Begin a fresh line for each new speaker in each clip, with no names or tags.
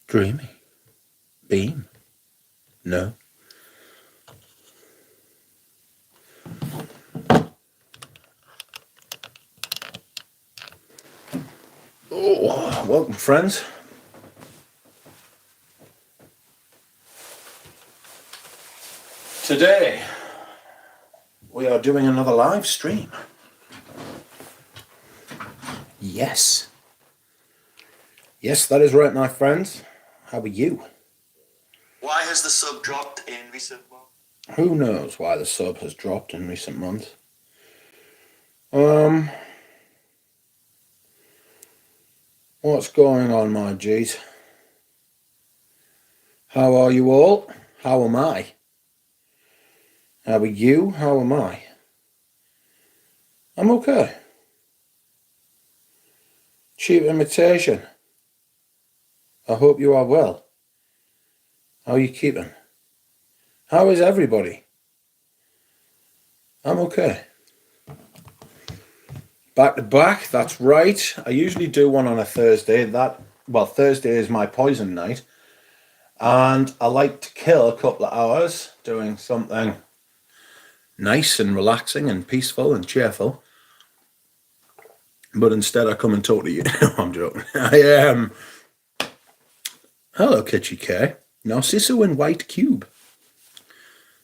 Dreamy. Beam. No. Oh, welcome friends. Today we are doing another live stream. Yes. Yes, that is right, my friends. How are you?
Why has the sub dropped in recent months?
Who knows why the sub has dropped in recent months? What's going on, my G's? How are you all? How am I? How are you? How am I? I'm okay. Cheap imitation. I hope you are well. How are you keeping? How is everybody? I'm okay. Back to back, that's right. I usually do one on a Thursday. Thursday is my poison night. And I like to kill a couple of hours doing something nice and relaxing and peaceful and cheerful. But instead I come and talk to you. No, I'm joking. I am. Hello, Kitchy K. Narciso in white cube.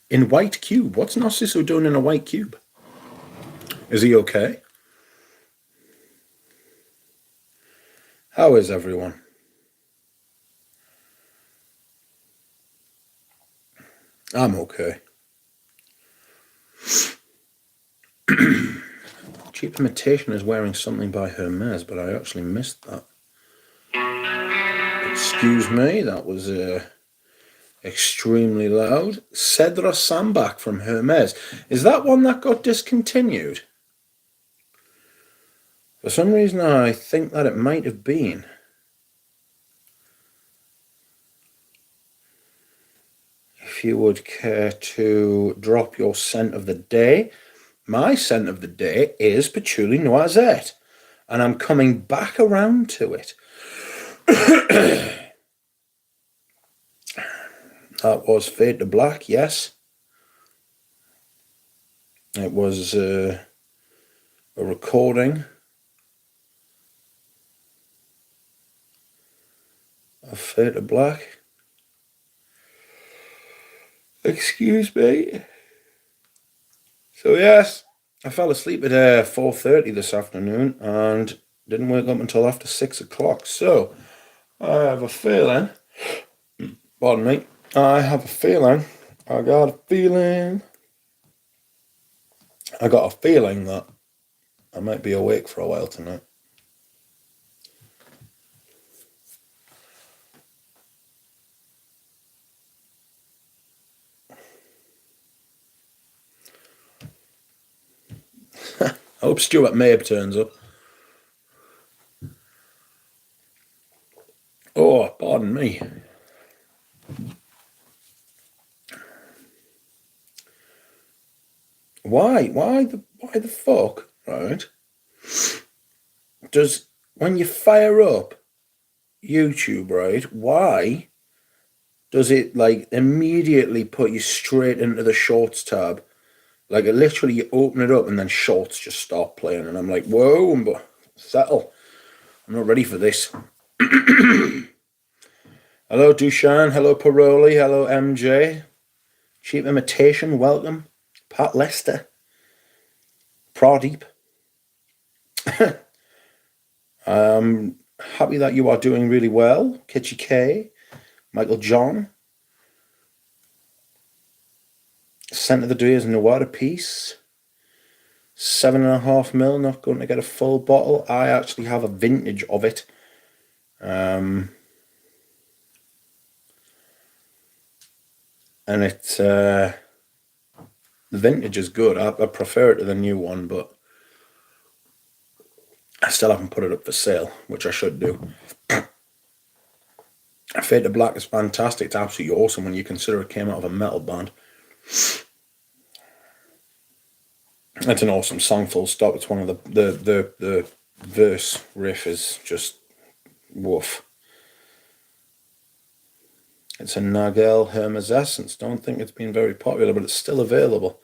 In white cube? What's Narciso doing in a white cube? Is he okay? How is everyone? I'm okay. Cheap Imitation is wearing something by Hermes, but I actually missed that. Excuse me, that was extremely loud. Cedra Sambac from Hermes. Is that one that got discontinued? For some reason I think that it might have been. If you would care to drop your scent of the day. My scent of the day is Patchouli Noisette. And I'm coming back around to it. That was Fade to Black, yes. It was a recording of Fade to Black. Excuse me. So yes, I fell asleep at 4:30 this afternoon and didn't wake up until after 6 o'clock. So I have a feeling, pardon me, I got a feeling that I might be awake for a while tonight. I hope Stuart Mabe turns up. Oh, pardon me. Why the fuck, right? Does, when you fire up YouTube, right, why does it like immediately put you straight into the shorts tab? Like it literally, you open it up and then shorts just start playing, and I'm like, whoa, settle. I'm not ready for this. Hello, Dushan. Hello, Paroli. Hello, MJ. Cheap Imitation. Welcome. Pat Lester. Pradeep. I'm happy that you are doing really well. Kitchy K. Michael John. Scent of the Day is Noir Piece. 7.5 ml. Not going to get a full bottle. I actually have a vintage of it. And it's the vintage is good. I prefer it to the new one, but I still haven't put it up for sale, which I should do. Fade to Black is fantastic. It's absolutely awesome when you consider it came out of a metal band. It's an awesome song, full stop. It's one of the verse riff is just woof. It's a Nagel Hermes Essence. Don't think it's been very popular, but it's still available.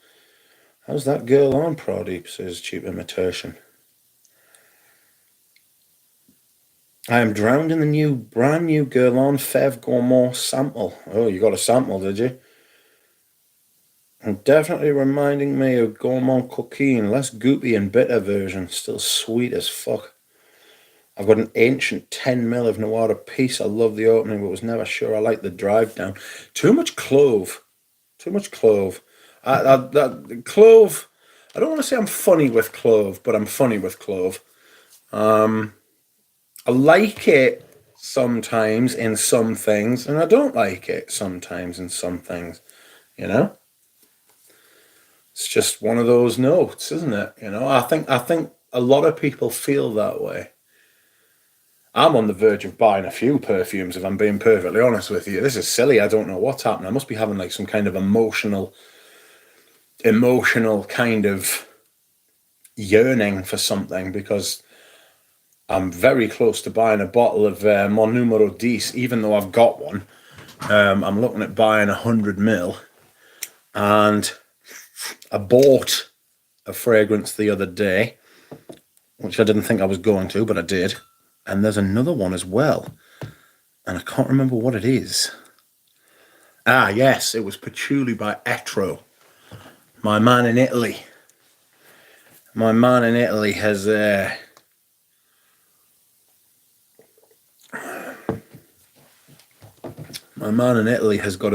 How's that girl on, Pradeep? Says Cheap Imitation. I am drowned in the brand new Girl on Fev Gourmand sample. Oh, you got a sample, did you? And definitely reminding me of Gourmand Coquine, less goopy and bitter version, still sweet as fuck. I've got an ancient 10ml of Noir Peace. I love the opening, but was never sure I like the drive down. Too much clove. Too much clove. Clove, I don't want to say I'm funny with clove, but I'm funny with clove. I like it sometimes in some things, and I don't like it sometimes in some things, you know? It's just one of those notes, isn't it? You know, I think a lot of people feel that way. I'm on the verge of buying a few perfumes, if I'm being perfectly honest with you. This is silly. I don't know what's happening. I must be having like some kind of emotional kind of yearning for something, because I'm very close to buying a bottle of Mon Numero 10, even though I've got one. I'm looking at buying 100ml, and I bought a fragrance the other day, which I didn't think I was going to, but I did. And there's another one as well, and I can't remember what it is. Ah, yes, it was Patchouli by Etro. My man in Italy. My man in Italy has got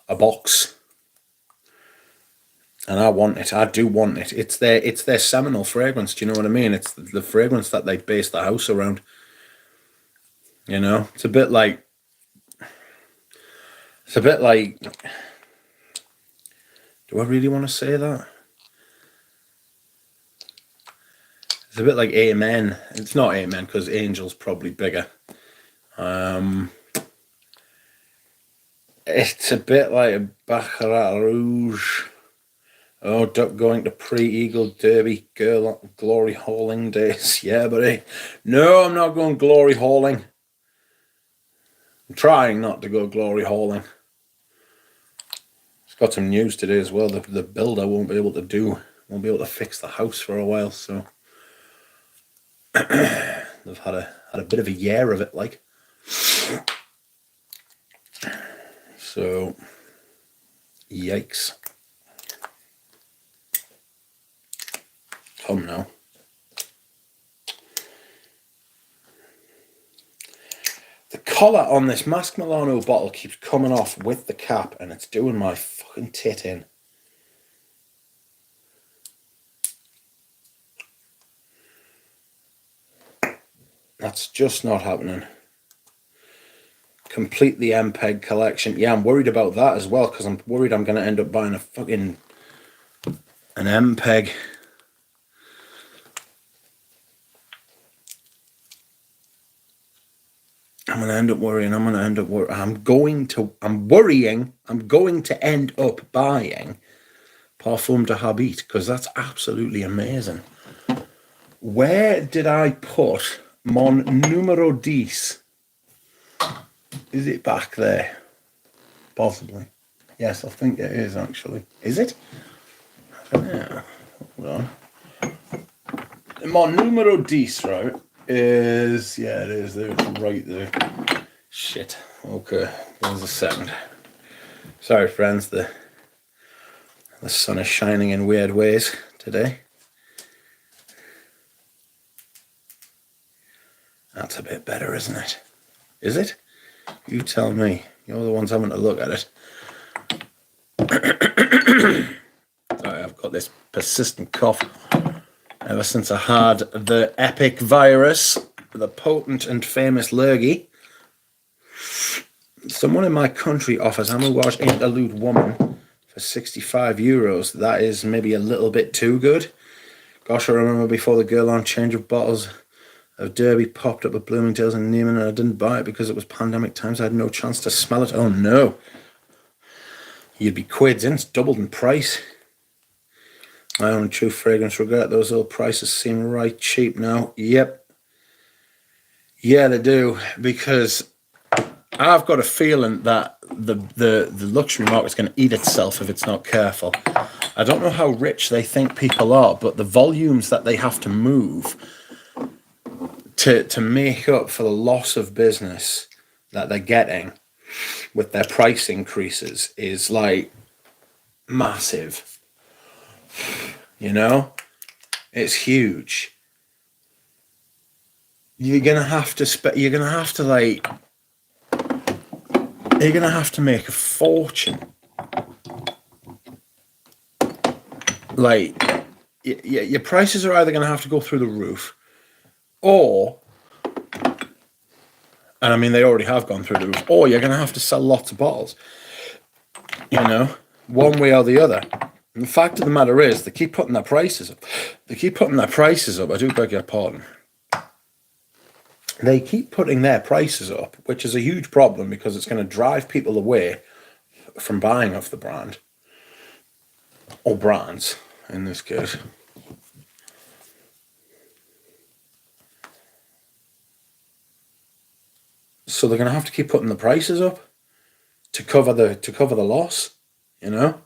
a box, and I want it. I do want it. It's their seminal fragrance. Do you know what I mean? It's the fragrance that they base the house around. You know, it's a bit like. Do I really want to say that? It's a bit like Amen. It's not Amen, because Angel's probably bigger. It's a bit like a Baccarat Rouge. Oh, going to pre-Eagle Derby glory hauling days. Yeah, buddy. No, I'm not going glory hauling. I'm trying not to go glory hauling. It's got some news today as well. The builder won't be able to fix the house for a while, so they've had a bit of a year of it, like. So, yikes. Come now. The collar on this Mask Milano bottle keeps coming off with the cap, and it's doing my fucking tit in. That's just not happening. Complete the MPEG collection. Yeah, I'm worried about that as well, because I'm worried I'm going to end up buying an MPEG. I'm going to end up worrying. I'm going to end up buying Parfum de Habit, because that's absolutely amazing. Where did I put Mon Numero 10? Is it back there? Possibly. Yes, I think it is, actually. Is it? I don't know. Hold on. Mon Numero 10, right? Is... Yeah, it is there. It's right there. Shit. Okay. There's a second. Sorry, friends. The sun is shining in weird ways today. That's a bit better, isn't it? Is it? You tell me. You're the ones having to look at it. Sorry, I've got this persistent cough ever since I had the epic virus, the potent and famous lurgy. Someone in my country offers Amouage Interlude Woman for €65. That is maybe a little bit too good. Gosh, I remember before the Girl on change of bottles of Derby popped up at Bloomingdale's and Neiman, and I didn't buy it because it was pandemic times. I had no chance to smell it. Oh no. You'd be quids in. It's doubled in price. My own true fragrance regret. Those old prices seem right cheap now. Yep. Yeah, they do. Because I've got a feeling that the luxury market's going to eat itself if it's not careful. I don't know how rich they think people are, but the volumes that they have to move to make up for the loss of business that they're getting with their price increases is like massive. You know, it's huge. You're gonna have to you're gonna have to make a fortune. Like, your prices are either gonna have to go through the roof, or, and I mean they already have gone through the roof, or you're gonna have to sell lots of bottles. You know, one way or the other. And the fact of the matter is, they keep putting their prices up. I do beg your pardon. They keep putting their prices up, which is a huge problem because it's going to drive people away from buying off the brand, or brands in this case. So they're going to have to keep putting the prices up to cover the loss. You know,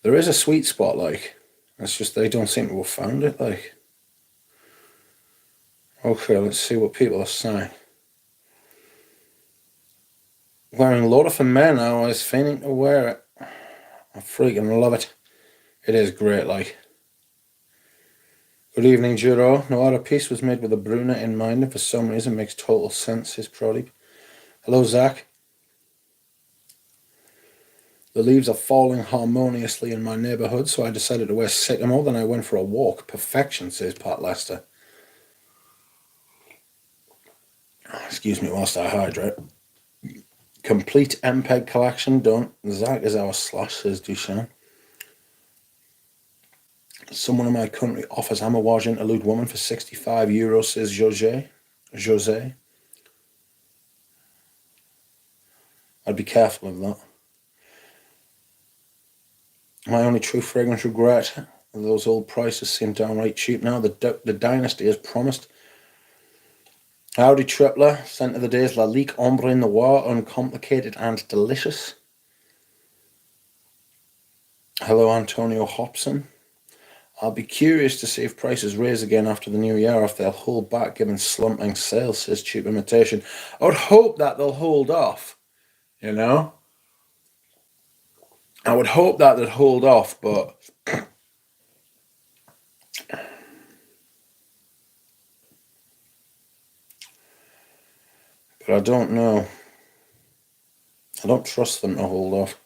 there is a sweet spot, like, it's just they don't seem to have found it. Like, okay, let's see what people are saying. Wearing Loader for men, I was feigning to wear it. I freaking love it. It is great, like. Good evening, Juro. No other piece was made with a brunette in mind, and for some reason makes total sense, says Prodeep. Hello, Zach. The leaves are falling harmoniously in my neighbourhood, so I decided to wear sycamore, then I went for a walk. Perfection, says Pat Lester. Excuse me whilst I hydrate. Complete MPEG collection done. Zach is our slash, says Dushan. Someone in my country offers Amawaj interlude woman for €65, says Jose. I'd be careful of that. My only true fragrance regret, those old prices seem downright cheap now. The dynasty as promised. Howdy, Tripler. Scent of the days, La Lique Ombre Noir, uncomplicated and delicious. Hello, Antonio Hobson. I'll be curious to see if prices raise again after the new year, or if they'll hold back given slumping sales, says Cheap Imitation. I would hope that they'll hold off, you know? I would hope that they'd hold off, but I don't know. I don't trust them to hold off.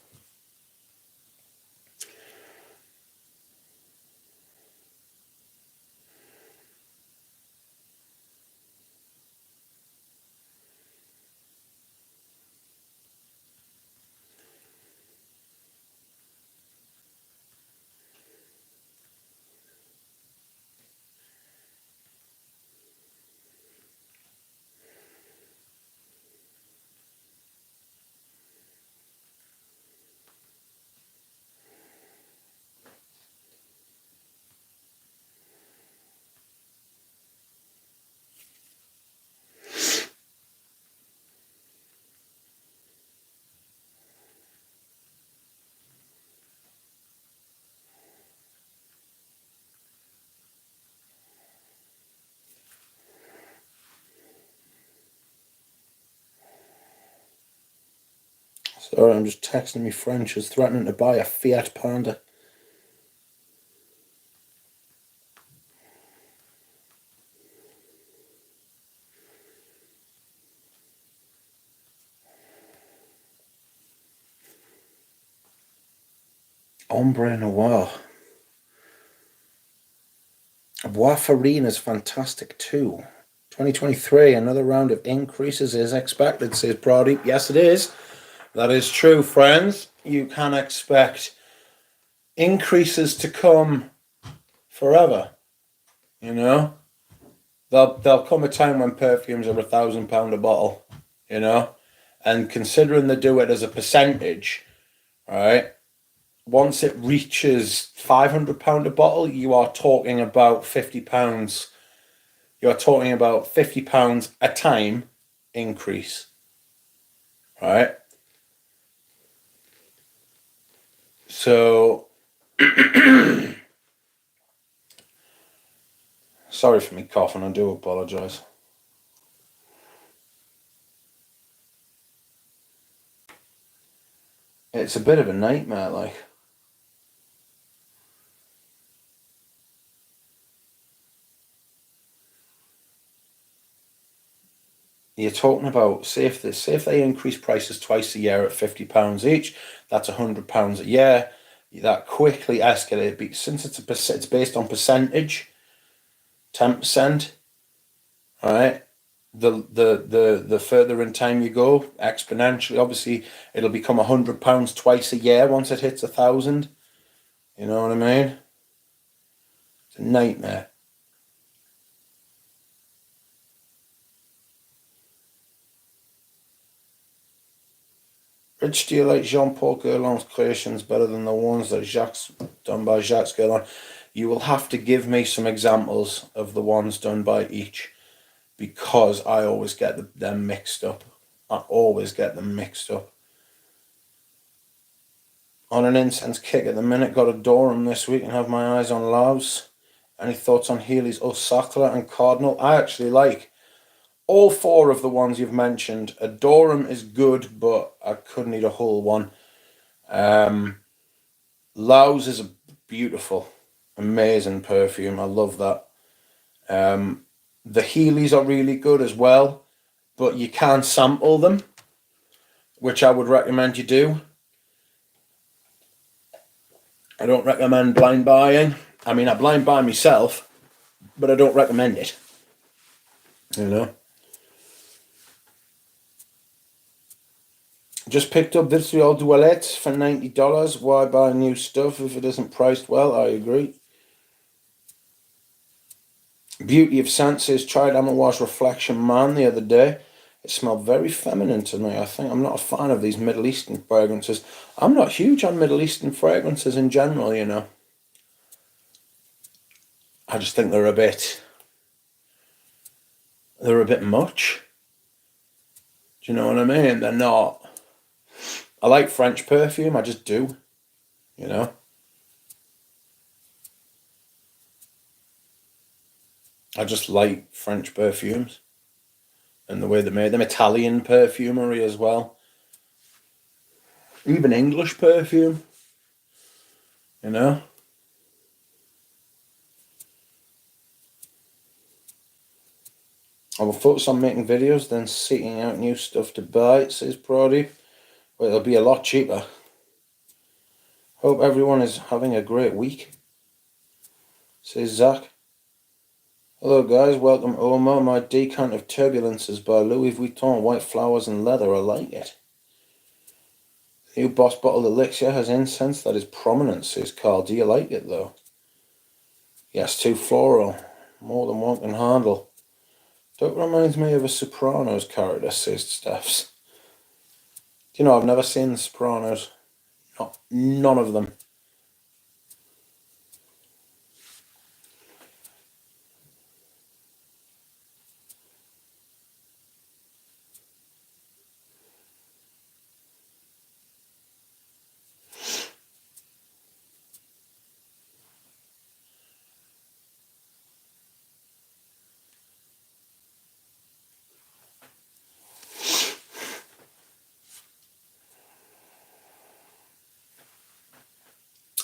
Sorry, I'm just texting me friend. She's threatening to buy a Fiat Panda. Ombre Noir. Bois Farine is fantastic too. 2023, another round of increases is expected, says Pradeep. Yes, it is. That is true, friends. You can expect increases to come forever. You know, there'll come a time when perfumes are £1,000 a bottle. You know, and considering they do it as a percentage, right? Once it reaches £500 a bottle, you are talking about £50. You're talking about £50 a time increase, right? So, sorry for me coughing, I do apologise. It's a bit of a nightmare, like. You're talking about, say if they increase prices twice a year at £50 each, that's £100 a year. That quickly escalated since it's based on percentage, 10%. All right. The further in time you go, exponentially, obviously, it'll become £100 twice a year once it hits 1,000. You know what I mean? It's a nightmare. Which do you like Jean-Paul Guerlain's creations better than the ones that done by Jacques Guerlain? You will have to give me some examples of the ones done by each, because I always get them mixed up. I always get them mixed up. On an incense kick at the minute, got a Durham this week and have my eyes on Lavs. Any thoughts on Healy's Au Sacre and Cardinal? I actually like all four of the ones you've mentioned. A Durham is good, but I couldn't eat a whole one. Laos is a beautiful, amazing perfume. I love that. The Heelys are really good as well, but you can't sample them, which I would recommend you do. I don't recommend blind buying. I mean, I blind buy myself, but I don't recommend it. You know? Just picked up Vitriol Dualette for $90. Why buy new stuff if it isn't priced well? I agree. Beauty of Senses tried Amouage Reflection Man the other day. It smelled very feminine to me. I think I'm not a fan of these Middle Eastern fragrances. I'm not huge on Middle Eastern fragrances in general, you know. I just think they're a bit much. Do you know what I mean? They're not. I like French perfume, I just do, you know. I just like French perfumes and the way they made them. Italian perfumery as well. Even English perfume, you know. I will focus on making videos, then seeking out new stuff to buy, says Brody. Well, it'll be a lot cheaper. Hope everyone is having a great week, says Zach. Hello guys, welcome Omar. My Decant of Turbulences by Louis Vuitton, white flowers and leather, I like it. New Boss Bottled Elixir has incense that is prominent, says Carl. Do you like it though? Yes, too floral. More than one can handle. That reminds me of a Sopranos character, says Stephs. Do you know, I've never seen The Sopranos. None of them.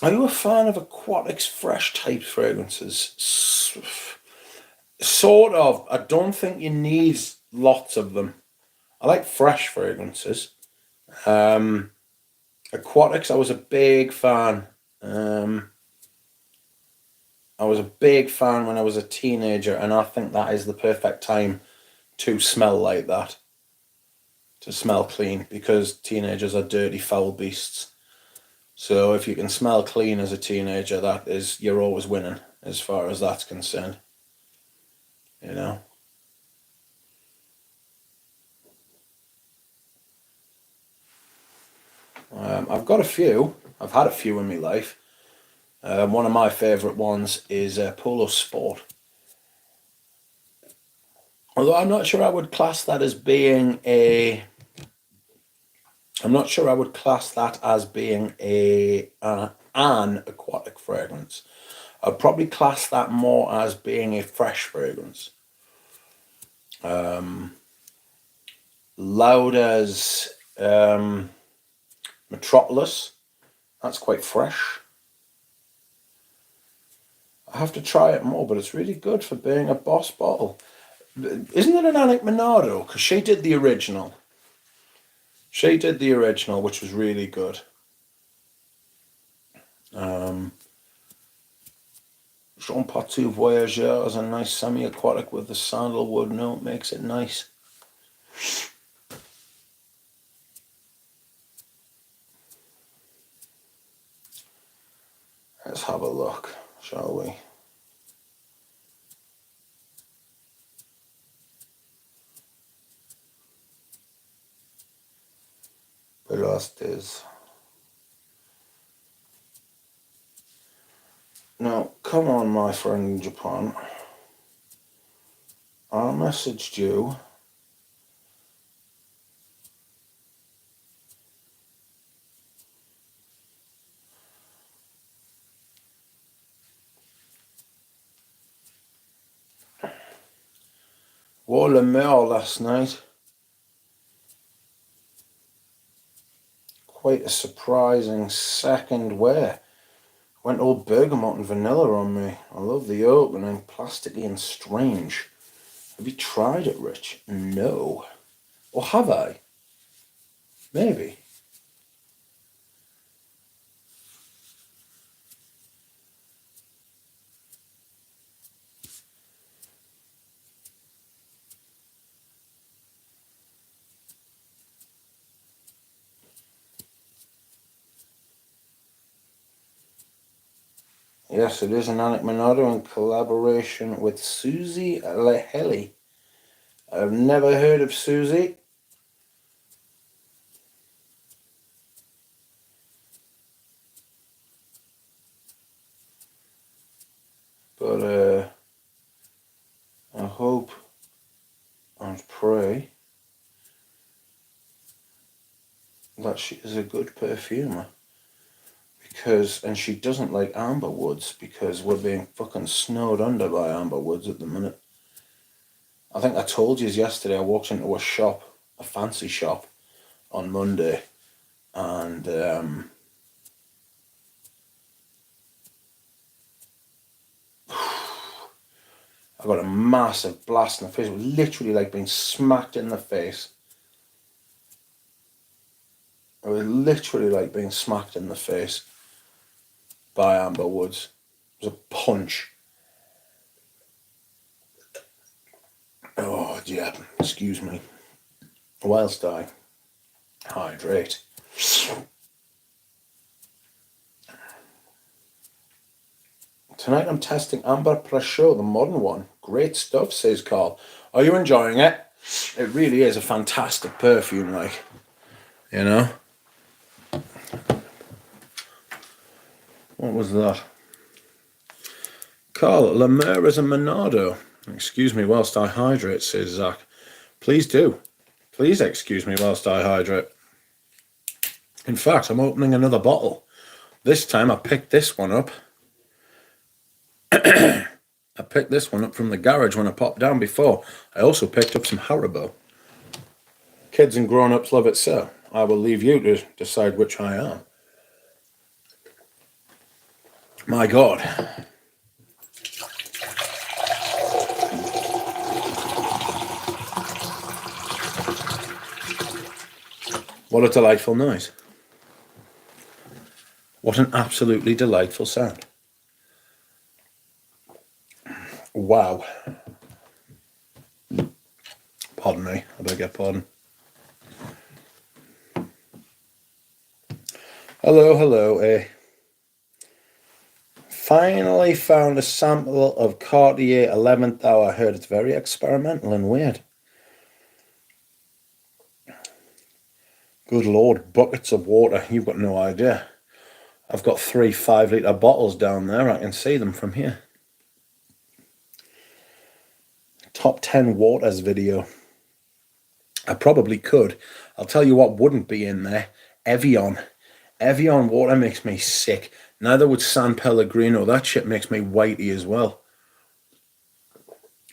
Are you a fan of Aquatics fresh type fragrances? Sort of. I don't think you need lots of them. I like fresh fragrances. Aquatics, I was a big fan. I was a big fan when I was a teenager, and I think that is the perfect time to smell like that. To smell clean, because teenagers are dirty, foul beasts. So if you can smell clean as a teenager, you're always winning as far as that's concerned. You know. I've got a few. I've had a few in my life. One of my favourite ones is Polo Sport. Although I'm not sure I would class that as being a I'm not sure I would class that as being an aquatic fragrance. I'd probably class that more as being a fresh fragrance. Lauda's Metropolis, that's quite fresh. I have to try it more, but it's really good for being a Boss bottle. Isn't it an Alec Minardo? Because she did the original. She did the original, which was really good. Jean Patou Voyageur is a nice semi-aquatic with the sandalwood note, makes it nice. Let's have a look, shall we? Velasquez. Now, come on, my friend in Japan. I messaged you. Wore Le Mer last night. Quite a surprising second wear. Went all bergamot and vanilla on me. I love the opening, plasticky and strange. Have you tried it, Rich? No. Or have I? Maybe. Yes, it is an Alec Minardo in collaboration with Susie Leheli. I've never heard of Susie. But I hope and pray that she is a good perfumer. And she doesn't like amber woods because we're being fucking snowed under by amber woods at the minute. I think I told you yesterday I walked into a shop, a fancy shop, on Monday, and I got a massive blast in the face. It was literally like being smacked in the face. It was literally like being smacked in the face by amber woods. It was a punch. Oh, yeah, excuse me. Whilst I hydrate. Tonight I'm testing Amber Prachot, the modern one. Great stuff, says Carl. Are you enjoying it? It really is a fantastic perfume, like, you know? What was that? Carl, La Mer is a Monardo. Excuse me whilst I hydrate, says Zach. Please do. Please excuse me whilst I hydrate. In fact, I'm opening another bottle. This time I picked this one up. I picked this one up from the garage when I popped down before. I also picked up some Haribo. Kids and grown-ups love it so. I will leave you to decide which I am. My God. What a delightful noise. What an absolutely delightful sound. Wow. Pardon me, I beg your pardon. Hello. Finally found a sample of Cartier 11th Hour. I heard it's very experimental and weird. Good Lord, buckets of water. You've got no idea. I've got 3 5-litre bottles down there. I can see them from here. Top 10 waters video. I probably could. I'll tell you what wouldn't be in there. Evian. Evian water makes me sick. Neither would San Pellegrino. That shit makes me whitey as well.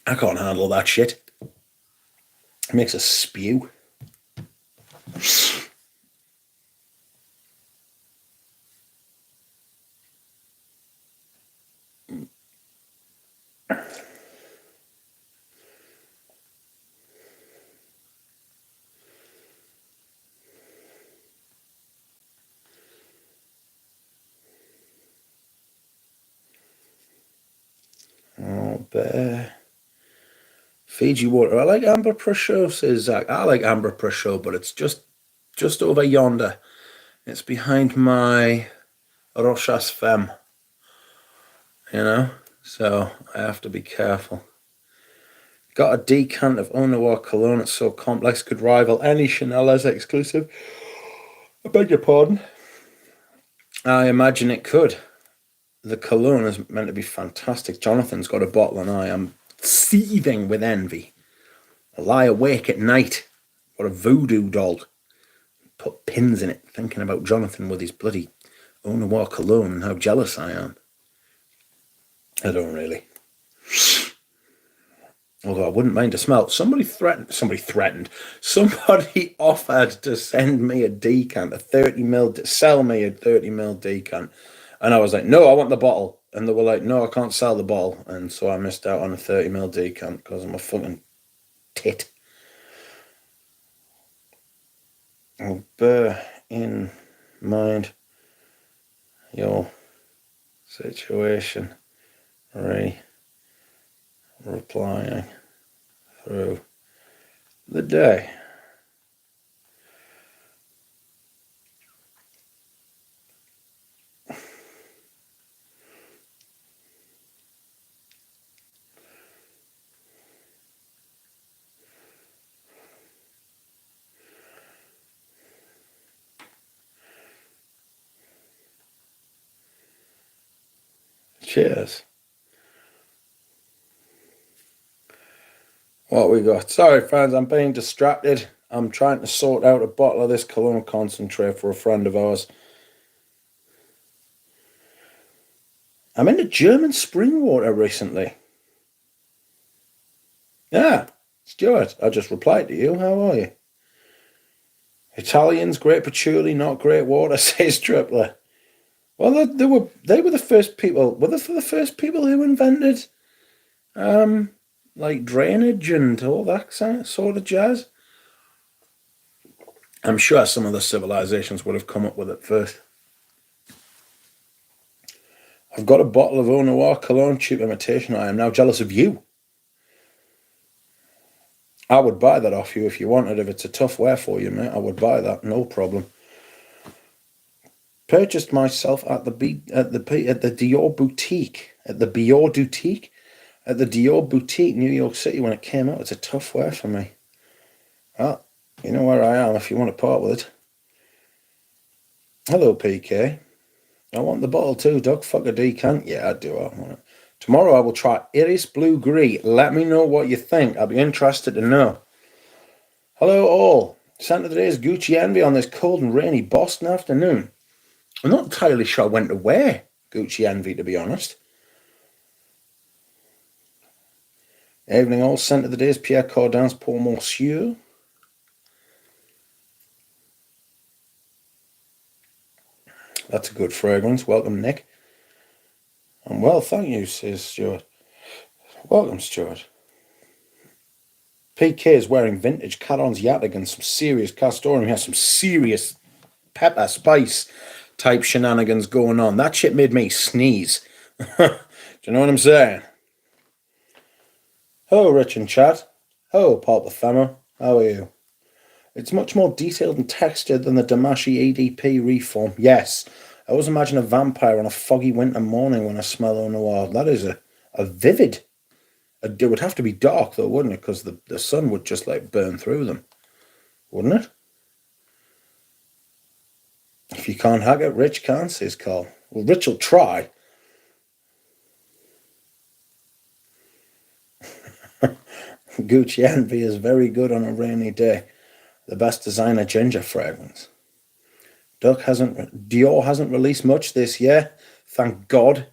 I can't handle that shit. It makes us spew. Oh, bear. Fiji water. I like amber prosciutto, says Zach. I like amber prosciutto, but it's just over yonder. It's behind my Rochas Femme, you know? So I have to be careful. Got a decant of Eau Noir cologne. It's so complex, could rival any Chanel as exclusive. I beg your pardon. I imagine it could. The cologne is meant to be fantastic. Jonathan's got a bottle and I am seething with envy. I lie awake at night. What a voodoo doll. Put pins in it, thinking about Jonathan with his bloody Eau Noir cologne and how jealous I am. I don't really. Although I wouldn't mind a smell. Somebody offered to send me a decant, a 30ml, sell me a 30ml decant. And I was like, no, I want the bottle. And they were like, no, I can't sell the bottle. And so I missed out on a 30ml decant because I'm a fucking tit. I'll bear in mind your situation. Replying through the day. Cheers. What we got? Sorry, friends, I'm being distracted. I'm trying to sort out a bottle of this cologne concentrate for a friend of ours. I'm into German spring water recently. Yeah, Stuart, I just replied to you. How are you? Italians, great patchouli, not great water, says Tripler. Well, they were the first people. Were they the first people who invented like drainage and all that sort of jazz? I'm sure some of the civilizations would have come up with it first. I've got a bottle of Eau Noir cologne, cheap imitation. I am now jealous of you. I would buy that off you if you wanted. If it's a tough wear for you, mate, I would buy that, no problem. Purchased myself at the Dior boutique, at the Dior boutique, New York City when it came out. It's a tough wear for me. Well, you know where I am if you want to part with it. Hello, PK. I want the bottle too, Doug. Fuck a decant. Yeah, I do. I want it. Tomorrow I will try Iris Blue Gris. Let me know what you think. I'll be interested to know. Hello all. Santa today's Gucci Envy on this cold and rainy Boston afternoon. I'm not entirely sure when to wear Gucci Envy, to be honest. Evening all. Santa of the day is Pierre Cardin's Pour Monsieur. That's a good fragrance. Welcome, Nick. And well, thank you, says Stuart. Welcome, Stuart. PK is wearing vintage Caron's Yatagans, some serious Castoreum. He has some serious pepper spice type shenanigans going on. That shit made me sneeze. Do you know what I'm saying? Hello, Rich and Chat. Hello, Paul the Femmer. How are you? It's much more detailed and textured than the Damashi ADP reform. Yes, I always imagine a vampire on a foggy winter morning when I smell Eau Noir. That is a vivid. It would have to be dark though, wouldn't it? Because the sun would just like burn through them, wouldn't it? If you can't hack it, Rich can, says Carl. Well, Rich will try. Gucci Envy is very good on a rainy day. The best designer ginger fragrance. Dior hasn't released much this year. Thank God.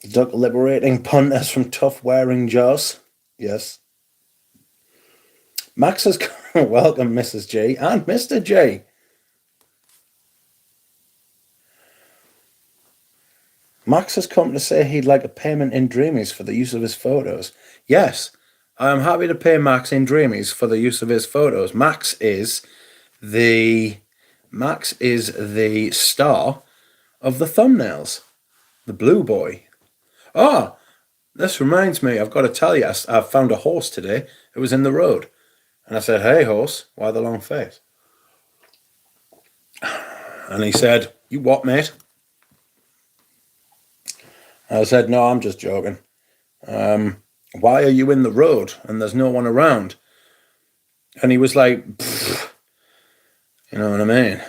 Duck liberating punters from tough wearing jaws. Yes. Max has welcome Mrs. G and Mr. J. Max has come to say he'd like a payment in Dreamies for the use of his photos. Yes, I am happy to pay Max in Dreamies for the use of his photos. Max is the star of the thumbnails. The blue boy. Oh, this reminds me, I've got to tell you, I found a horse today. It was in the road. And I said, "Hey, horse, why the long face?" And he said, "You what, mate?" I said, "No, I'm just joking. Why are you in the road and there's no one around?" And he was like, you know what I mean?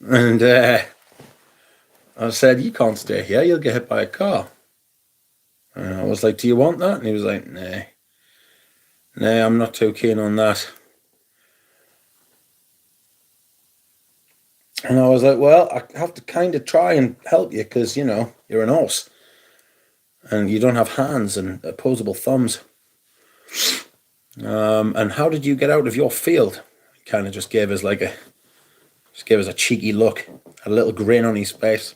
And I said, "You can't stay here, you'll get hit by a car." And I was like, "Do you want that?" And he was like, Nah, I'm not too keen on that." And I was like, "Well, I have to kind of try and help you because, you know, you're an horse. And you don't have hands and opposable thumbs. And how did you get out of your field?" He kind of just gave us a cheeky look, a little grin on his face.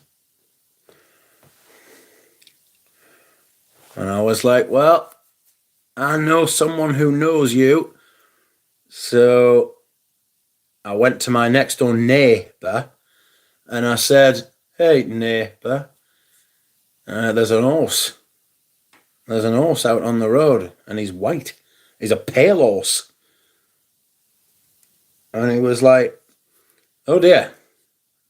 And I was like, "Well, I know someone who knows you." So I went to my next door neighbour and I said, "Hey, neighbour, there's an horse. There's an horse out on the road and he's white. He's a pale horse." And he was like, "Oh dear,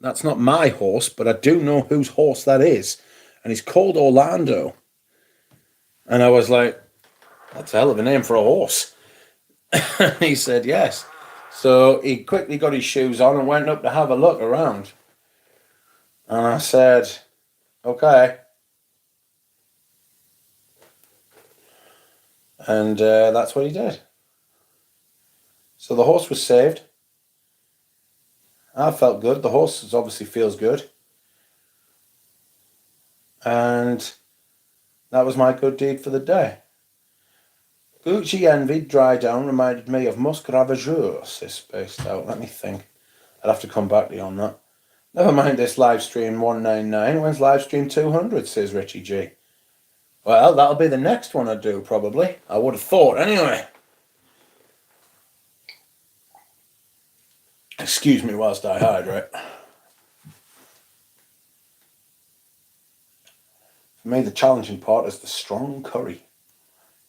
that's not my horse, but I do know whose horse that is. And he's called Orlando." And I was like, "That's a hell of a name for a horse." And he said, "Yes." So he quickly got his shoes on and went up to have a look around. And I said, "Okay." And that's what he did. So the horse was saved. I felt good. The horse obviously feels good. And that was my good deed for the day. Gucci Envy Dry Down reminded me of Musk Ravageur, says Spaced Out. Let me think. I'd have to come back to you on that. Never mind this Livestream 199. When's Livestream 200, says Richie G. Well, that'll be the next one I do, probably. I would have thought, anyway. Excuse me whilst I hydrate. For me, the challenging part is the strong curry.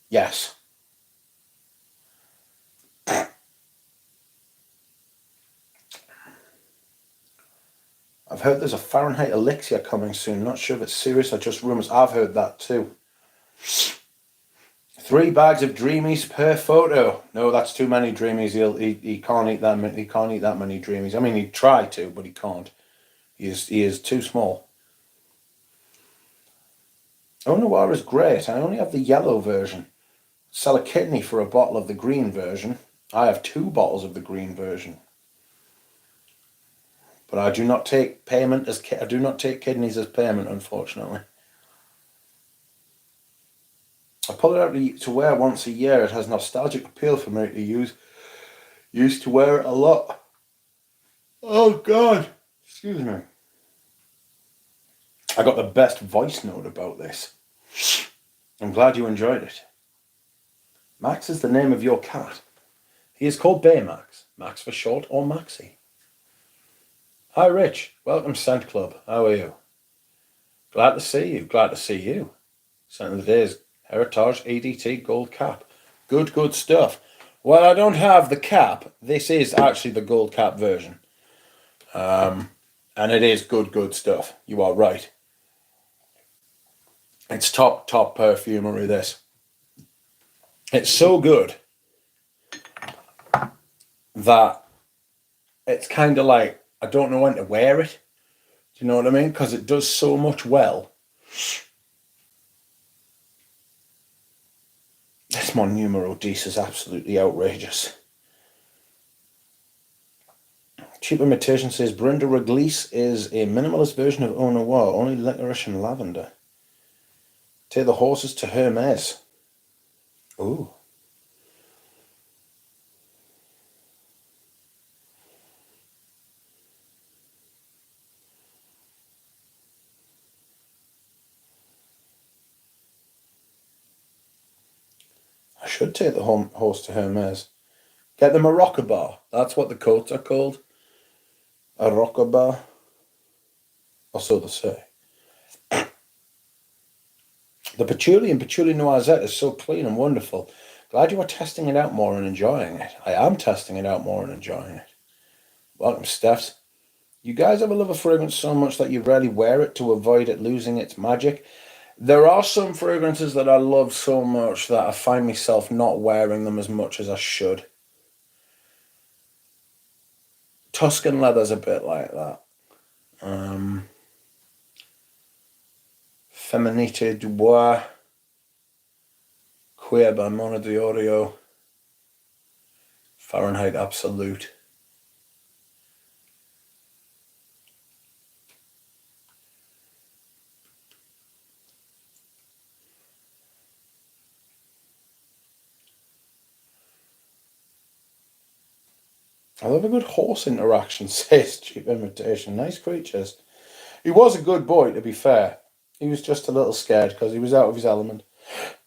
Yes. I've heard there's a Fahrenheit elixir coming soon. Not sure if it's serious or just rumours. I've heard that too. 3 bags of Dreamies per photo. No, that's too many Dreamies. He can't eat that many. He can't eat that many Dreamies. I mean, he'd try to, but he can't. He is too small. Oh Noir is great. I only have the yellow version. Sell a kidney for a bottle of the green version. I have 2 bottles of the green version. But I do not take payment as I do not take kidneys as payment, unfortunately. I pull it out to wear once a year. It has nostalgic appeal for me to use. Used to wear it a lot. Oh God, excuse me. I got the best voice note about this. I'm glad you enjoyed it. Max is the name of your cat. He is called Baymax. Max for short, or Maxie. Hi Rich, welcome Scent Club. How are you? Glad to see you. Glad to see you. Scent of the day is Heritage EDT Gold Cap. Good stuff. Well, I don't have the cap. This is actually the gold cap version. And it is good stuff. You are right. It's top perfumery, this. It's so good that it's kind of like, I don't know when to wear it. Do you know what I mean? Because it does so much well. This mon numero 10 is absolutely outrageous. Cheap Imitation says Brenda Reglisse is a minimalist version of Eau Noir, only licorice and lavender. Take the horses to Hermes. Ooh. I should take the horse to Hermes. Get them a rocker bar. That's what the coats are called. A rocker bar. Or so they say. The patchouli and patchouli noisette is so clean and wonderful. Glad you are testing it out more and enjoying it. I am testing it out more and enjoying it. Welcome, Stephs. You guys ever love a fragrance so much that you rarely wear it to avoid it losing its magic? There are some fragrances that I love so much that I find myself not wearing them as much as I should. Tuscan leather's a bit like that. Feminité du Bois, Queer by Mona Diorio, Fahrenheit Absolute. I love a good horse interaction, says Cheap Imitation. Nice creatures. He was a good boy, to be fair. He was just a little scared because he was out of his element.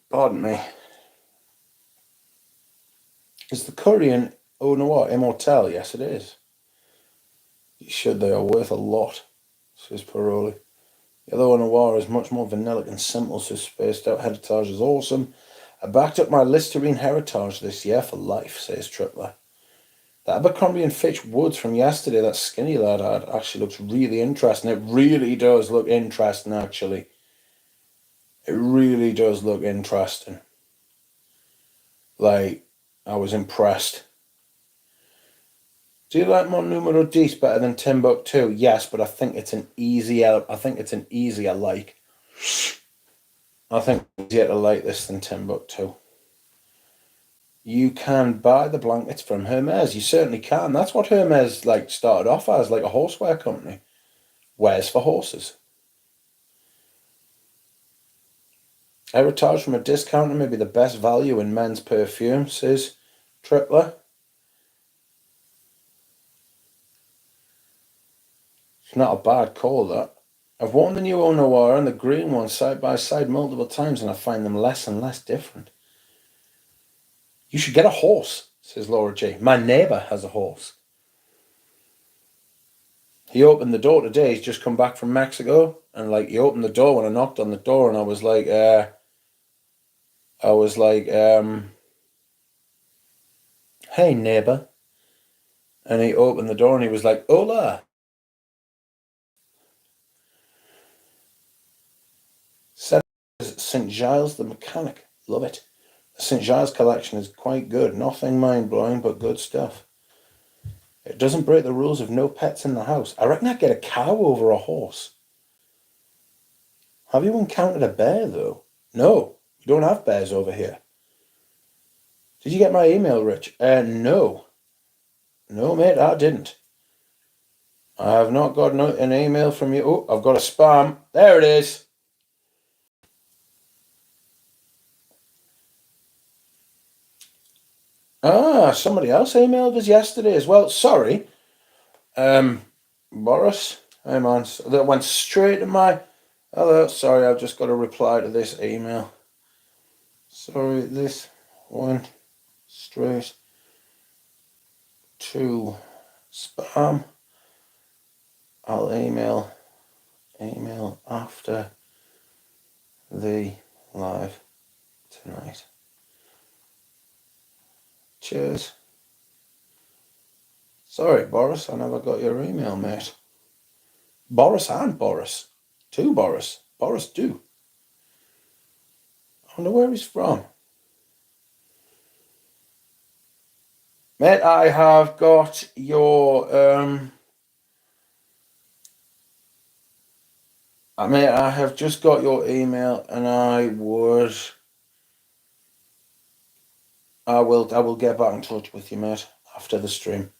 Pardon me. Is the curry in Eau Noir immortelle? Yes, it is. You should. They are worth a lot, says Paroli. The other Eau Noir is much more vanillic and simple, so spaced out heritage is awesome. I backed up my Listerine heritage this year for life, says Tripler. That Abercrombie and Fitch Woods from yesterday, that skinny lad had, actually looks really interesting. It really does look interesting, actually. It really does look interesting. Like, I was impressed. Do you like Mon Numero 10 better than Timbuktu? Yes, but I think it's an easier like. I think it's easier to like this than Timbuktu. You can buy the blankets from Hermes. You certainly can. That's what Hermes started off as, like a horseware company. Wares for horses. Heritage from a discounter may be the best value in men's perfume, says Tripler. It's not a bad call, that. I've worn the new Eau Noir and the green one side by side multiple times, and I find them less and less different. You should get a horse, says Laura G. My neighbour has a horse. He opened the door today. He's just come back from Mexico, and he opened the door when I knocked on the door, and I was like, hey neighbour. And he opened the door and he was like, hola. St. Giles the Mechanic. Love it. The St. Giles collection is quite good. Nothing mind-blowing, but good stuff. It doesn't break the rules of no pets in the house. I reckon I'd get a cow over a horse. Have you encountered a bear, though? No, we don't have bears over here. Did you get my email, Rich? No. No, mate, I didn't. I have not got an email from you. Oh, I've got a spam. There it is. Somebody else emailed us yesterday as well. Sorry. Boris. Hey man, that went straight to my... Hello, sorry, I've just got to reply to this email. Sorry, this went straight to spam. I'll email after the live tonight. Cheers. Sorry, Boris, I never got your email, mate. Boris and Boris. Two Boris. Boris do. I wonder where he's from. Mate, I have got your... Mate, I have just got your email and I would I will get back in touch with you, mate, after the stream.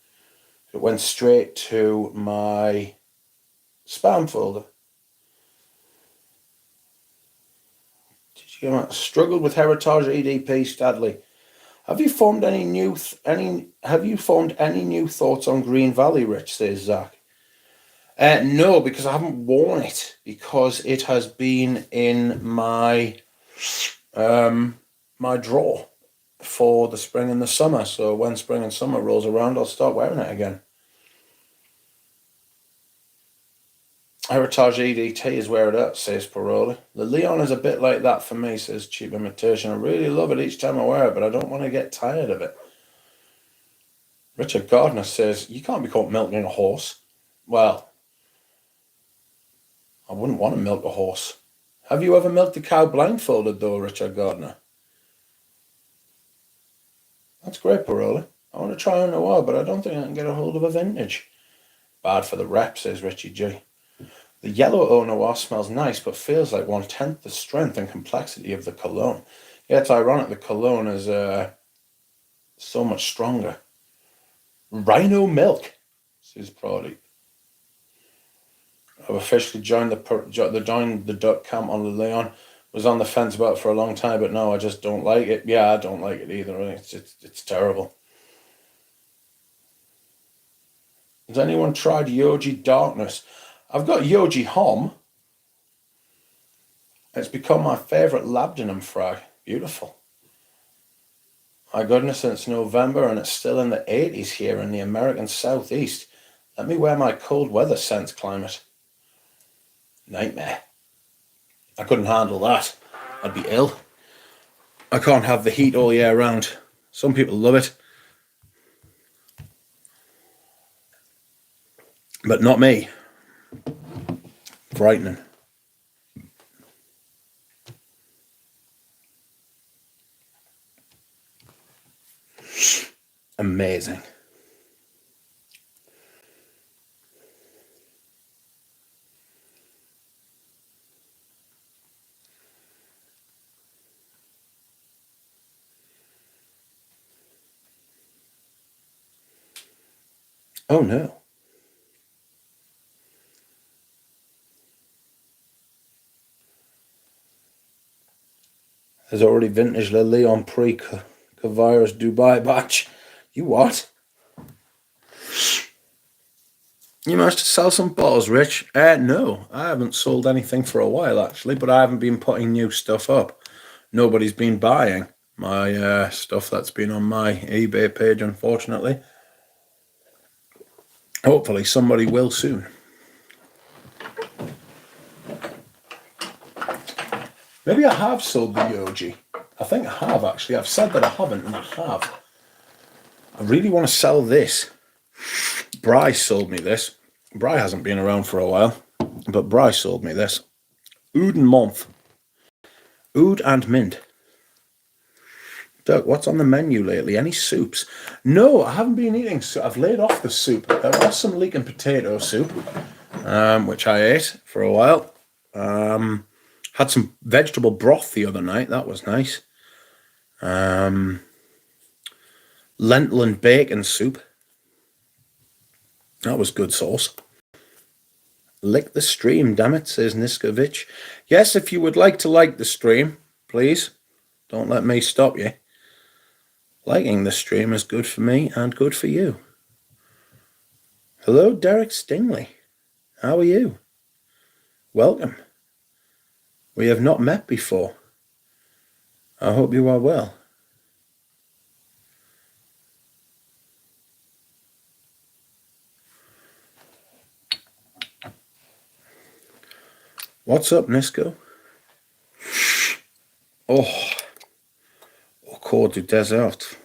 It went straight to my spam folder. Did you struggled with Heritage EDP, Stadley? Have you formed any new thoughts on Green Valley, Rich? Says Zach. No, because I haven't worn it, because it has been in my my drawer for the spring and the summer. So when spring and summer rolls around, I'll start wearing it again. Heritage EDT is where it at, says Paroli. The Leon is a bit like that for me, says Cheap Imitation. I really love it each time I wear it, but I don't want to get tired of it. Richard Gardner says, you can't be caught milking a horse. Well, I wouldn't want to milk a horse. Have you ever milked a cow blindfolded, though, Richard Gardner? That's great, Paroli. I want to try in a while, but I don't think I can get a hold of a vintage. Bad for the rep, says Richie G. The yellow Eau Noir smells nice, but feels like 1/10 the strength and complexity of the cologne. Yeah, it's ironic. The cologne is so much stronger. Rhino milk, says Proddy. I've officially joined the duck camp on the Leon. Was on the fence about it for a long time, but no, I just don't like it. Yeah, I don't like it either. It's terrible. Has anyone tried Yogi Darkness? I've got Yogi Hom. It's become my favourite labdanum frag. Beautiful. My goodness, since November, and it's still in the 80s here in the American Southeast. Let me wear my cold weather scents climate. Nightmare. I couldn't handle that. I'd be ill. I can't have the heat all year round. Some people love it, but not me. Frightening. Amazing. Oh no. There's already vintage Le Leon pre-virus Dubai batch. You what? You managed to sell some bottles, Rich? No, I haven't sold anything for a while, actually, but I haven't been putting new stuff up. Nobody's been buying my stuff that's been on my eBay page, unfortunately. Hopefully somebody will soon. Maybe I have sold the Yogi. I think I have, actually. I've said that I haven't, and I have. I really want to sell this. Bryce sold me this. Bry hasn't been around for a while, but Bryce sold me this. Oud and Month. Oud and mint. Doug, what's on the menu lately? Any soups? No, I haven't been eating soup. I've laid off the soup. There was some leek and potato soup, which I ate for a while. Had some vegetable broth the other night. That was nice. Lentil and bacon soup. That was good sauce. Like the stream, damn it, says Niskovich. Yes, if you would like to like the stream, please, don't let me stop you. Liking the stream is good for me and good for you. Hello, Derek Stingley. How are you? Welcome. We have not met before. I hope you are well. What's up, Nisco? Oh, au cours du désert.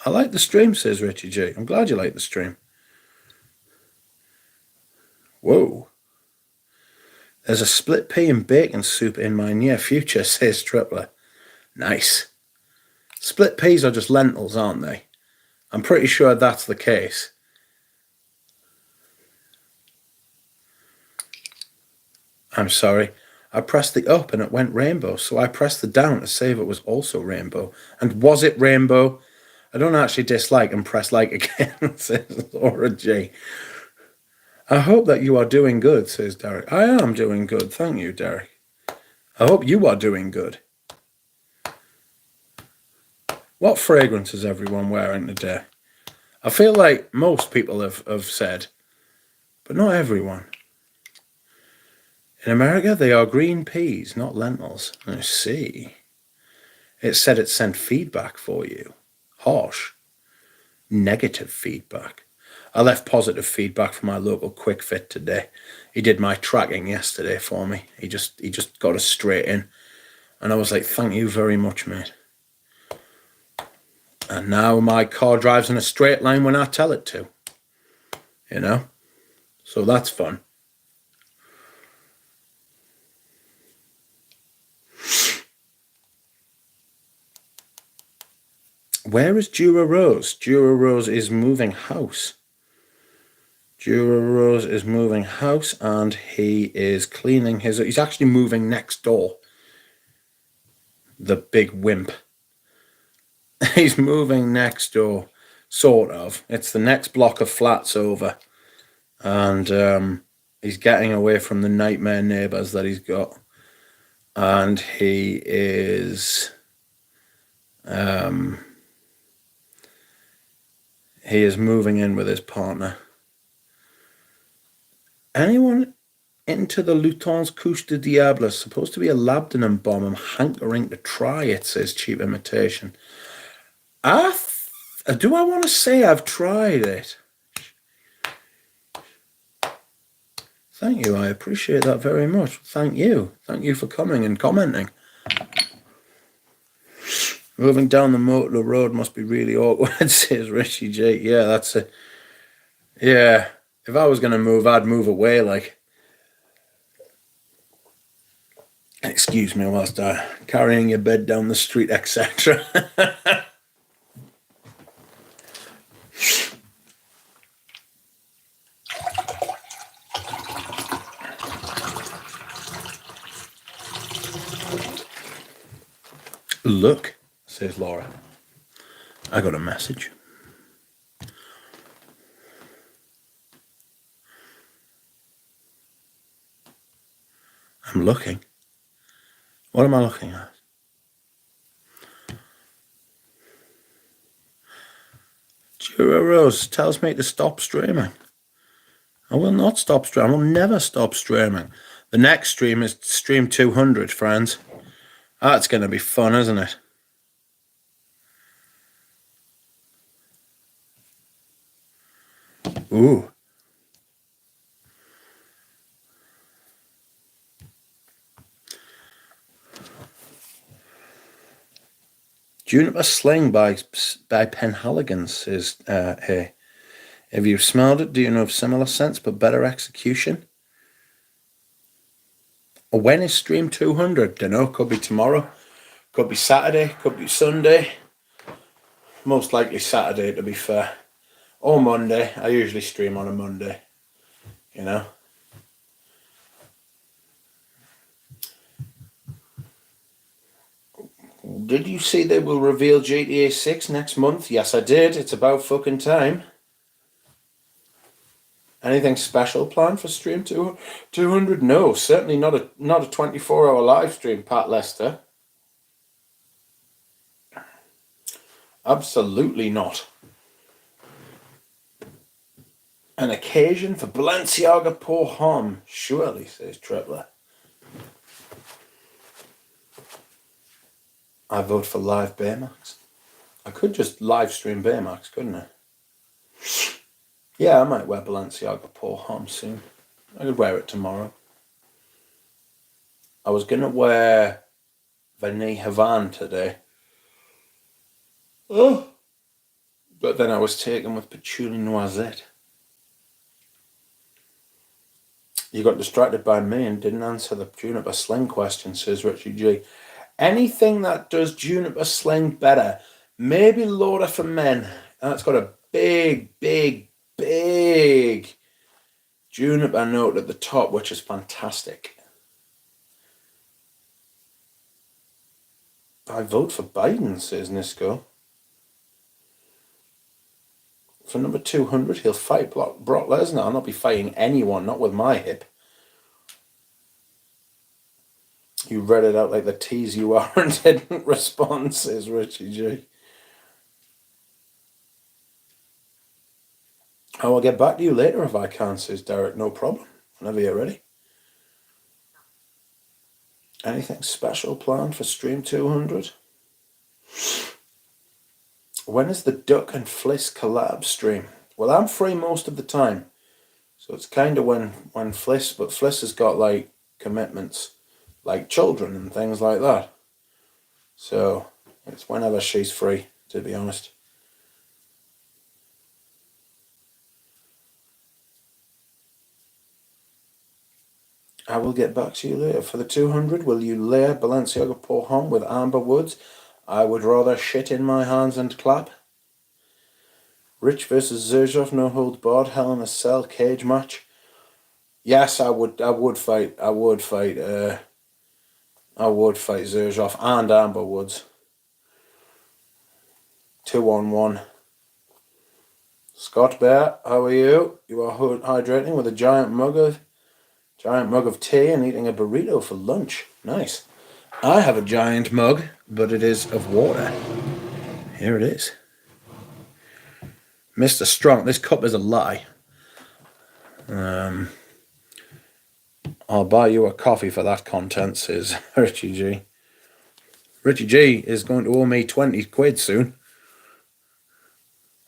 I like the stream, says Richie J. I'm glad you like the stream. Whoa. There's a split pea and bacon soup in my near future, says Tripler. Nice. Split peas are just lentils, aren't they? I'm pretty sure that's the case. I'm sorry. I pressed the up and it went rainbow, so I pressed the down to say if it was also rainbow. And was it rainbow? I don't actually dislike and press like again, says Laura G. I hope that you are doing good, says Derek. I am doing good. Thank you, Derek. I hope you are doing good. What fragrance is everyone wearing today? I feel like most people have said, but not everyone. In America, they are green peas, not lentils. I see. It said it sent feedback for you. Harsh. Negative feedback. I left positive feedback for my local Quick Fit today. He did my tracking yesterday for me. He just got us straight in. And I was like, thank you very much, mate. And now my car drives in a straight line when I tell it to. You know? So that's fun. Where is Dura Rose? Dura Rose is moving house. Dura Rose is moving house and he is cleaning his... He's actually moving next door. The big wimp. He's moving next door. Sort of. It's the next block of flats over. And he's getting away from the nightmare neighbours that he's got. And he is... he is moving in with his partner. Anyone into the Luton's Couche de Diable? Supposed to be a labdanum bomb. I'm hankering to try it, says Cheap Imitation. Do I want to say I've tried it? Thank you. I appreciate that very much. Thank you. Thank you for coming and commenting. Moving down the motor road must be really awkward, says Richie J. Yeah, that's it. Yeah. If I was going to move, I'd move away, like. Excuse me whilst I'm carrying your bed down the street, etc. Look, says Laura. I got a message. I'm looking. What am I looking at? Dura Rose tells me to stop streaming. I will not stop streaming. I will never stop streaming. The next stream is stream 200, friends. That's going to be fun, isn't it? Ooh. Juniper Sling by Penhaligans is here. Have you smelled it? Do you know of similar scents but better execution? When is stream 200? Don't know. Could be tomorrow. Could be Saturday. Could be Sunday. Most likely Saturday, to be fair. Or Monday. I usually stream on a Monday. You know. Did you see they will reveal GTA 6 next month? Yes, I did. It's about fucking time. Anything special planned for stream 200? No, certainly not a 24-hour live stream, Pat Lester. Absolutely not. An occasion for Balenciaga pour homme, surely, says Tripler. I vote for live Baymax. I could just live stream Baymax, couldn't I? Yeah, I might wear Balenciaga pour homme soon. I could wear it tomorrow. I was going to wear Vanille Havane today. Oh. But then I was taken with Patchouli Noisette. You got distracted by me and didn't answer the Juniper Sling question, says Richie G. Anything that does Juniper Sling better? Maybe Laura for Men. That's got a big juniper note at the top, which is fantastic. I vote for Biden, says Nisco. For number 200, he'll fight Brock Lesnar. I'll not be fighting anyone, not with my hip. You read it out like the tease you are and didn't respond, says Richie G. I will get back to you later if I can, says Derek. No problem. Whenever you're ready. Anything special planned for stream 200? When is the Duck and Fliss collab stream? Well, I'm free most of the time. So it's kind of when Fliss, but Fliss has got like commitments, like children and things like that. So it's whenever she's free, to be honest. I will get back to you later. For the 200, will you layer Balenciaga Pour Homme with Amber Woods? I would rather shit in my hands and clap. Rich versus Zerjov, no hold barred, Hell in a Cell cage match. Yes, I would fight Zerjov and Amber Woods. 2-on-1. Scott Bear, how are you? You are hydrating with a giant mug of tea and eating a burrito for lunch. Nice. I have a giant mug, but it is of water. Here it is. Mr. Strong, this cup is a lie. I'll buy you a coffee for that content, says Richie G. Richie G is going to owe me 20 quid soon.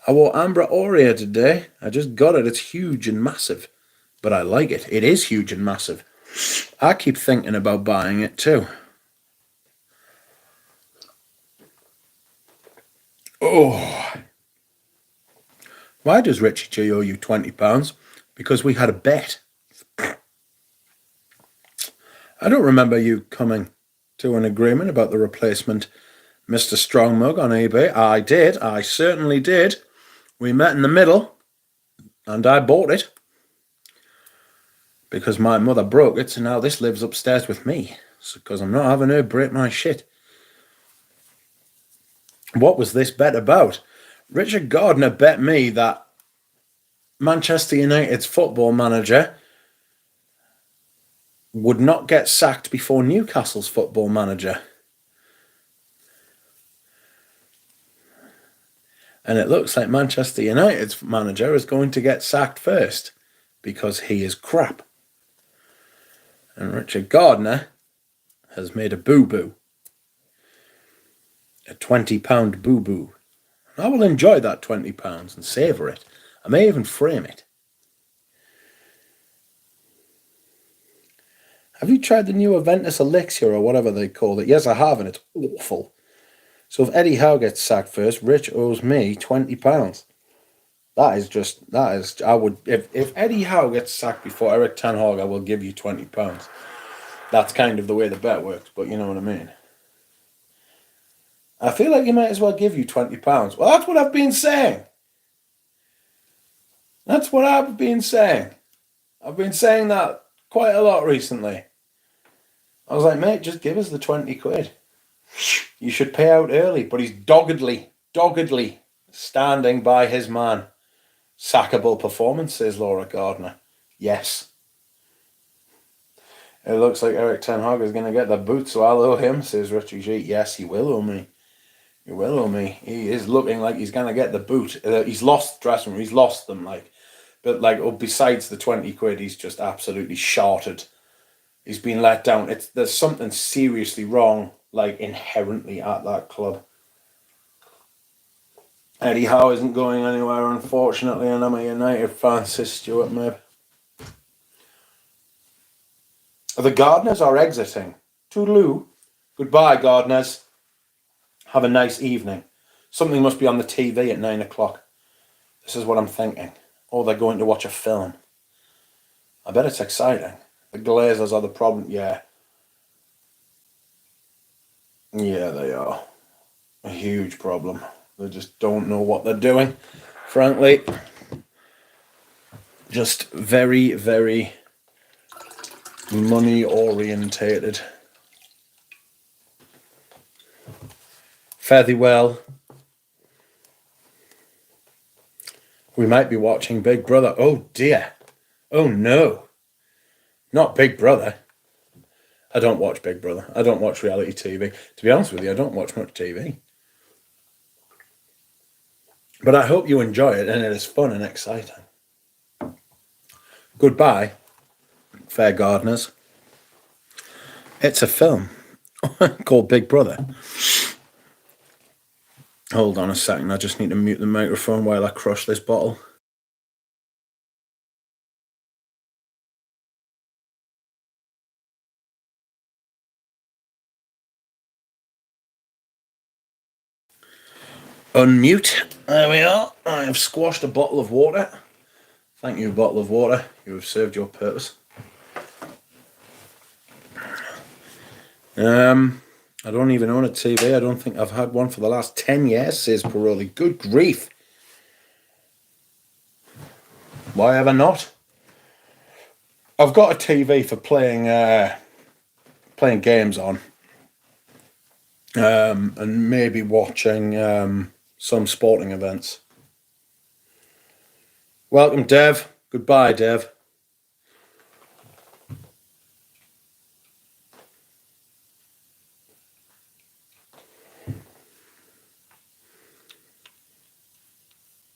I wore Ambra Aurea today. I just got it. It's huge and massive. But I like it. It is huge and massive. I keep thinking about buying it too. Oh. Why does Richie G owe you £20? Because we had a bet. I don't remember you coming to an agreement about the replacement Mr. Strong mug on eBay. I did. I certainly did. We met in the middle and I bought it because my mother broke it, so now this lives upstairs with me because I'm not having her break my shit. What was this bet about? Richard Gardner bet me that Manchester United's football manager would not get sacked before Newcastle's football manager. And it looks like Manchester United's manager is going to get sacked first because he is crap. And Richard Gardner has made a boo-boo. A £20 boo-boo. I will enjoy that £20 and savour it. I may even frame it. Have you tried the new Aventus Elixir or whatever they call it? Yes, I have, and it's awful. So if Eddie Howe gets sacked first, Rich owes me £20. If Eddie Howe gets sacked before Eric Ten Hag, I will give you £20. That's kind of the way the bet works, but you know what I mean. I feel like you might as well give you £20. Well, that's what I've been saying. That's what I've been saying. I've been saying that quite a lot recently. I was like, mate, just give us the 20 quid. You should pay out early, but he's doggedly standing by his man. Sackable performance, says Laura Gardner. Yes. It looks like Eric Ten Hag is going to get the boot, so I'll owe him, says Richie G. Yes, he will owe me. He will owe me. He is looking like he's going to get the boot. He's lost the dressing room. He's lost them, But besides the 20 quid, he's just absolutely shorted. He's been let down. There's something seriously wrong, inherently at that club. Eddie Howe isn't going anywhere, unfortunately, and I'm a United fan, says Stuart Mibb. The Gardeners are exiting. Toodaloo. Goodbye, Gardeners. Have a nice evening. Something must be on the TV at 9 o'clock. This is what I'm thinking. Or they're going to watch a film. I bet it's exciting. The Glazers are the problem. Yeah. Yeah, they are. A huge problem. They just don't know what they're doing. Frankly. Just very, very money orientated. Fare thee well. We might be watching Big Brother. Oh dear. Oh no. Not Big Brother. I don't watch Big Brother. I don't watch reality TV. To be honest with you, I don't watch much TV. But I hope you enjoy it and it is fun and exciting. Goodbye, fair gardeners. It's a film called Big Brother. Hold on a second, I just need to mute the microphone while I crush this bottle. Unmute. There we are. I have squashed a bottle of water. Thank you, bottle of water. You have served your purpose. I don't even own a TV. I don't think I've had one for the last 10 years, says Paroli. Good grief. Why have I not? I've got a TV for playing games on. And maybe watching some sporting events. Welcome, Dev. Goodbye, Dev.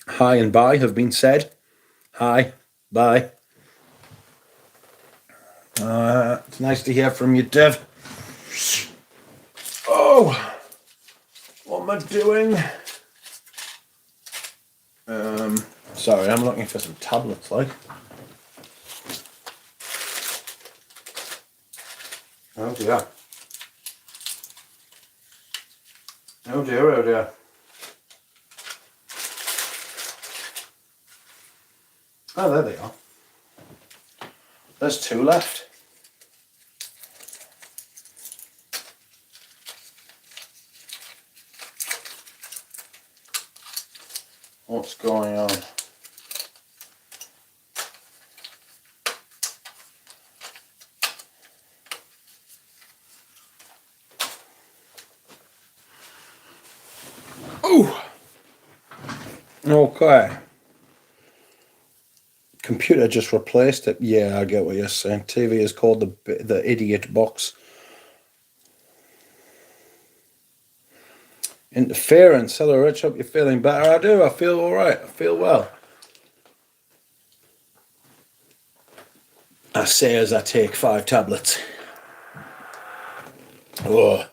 Hi and bye have been said. Hi, bye. It's nice to hear from you, Dev. Oh, what am I doing? Sorry, I'm looking for some tablets, like. Oh dear. Oh dear, oh dear. Oh, there they are. There's 2 left. What's going on? Oh! Okay. Computer just replaced it. Yeah, I get what you're saying. TV is called the idiot box. Interference. Hello, Rich. Hope you're feeling better. I do. I feel all right. I feel well. I say as I take 5 tablets. Oh,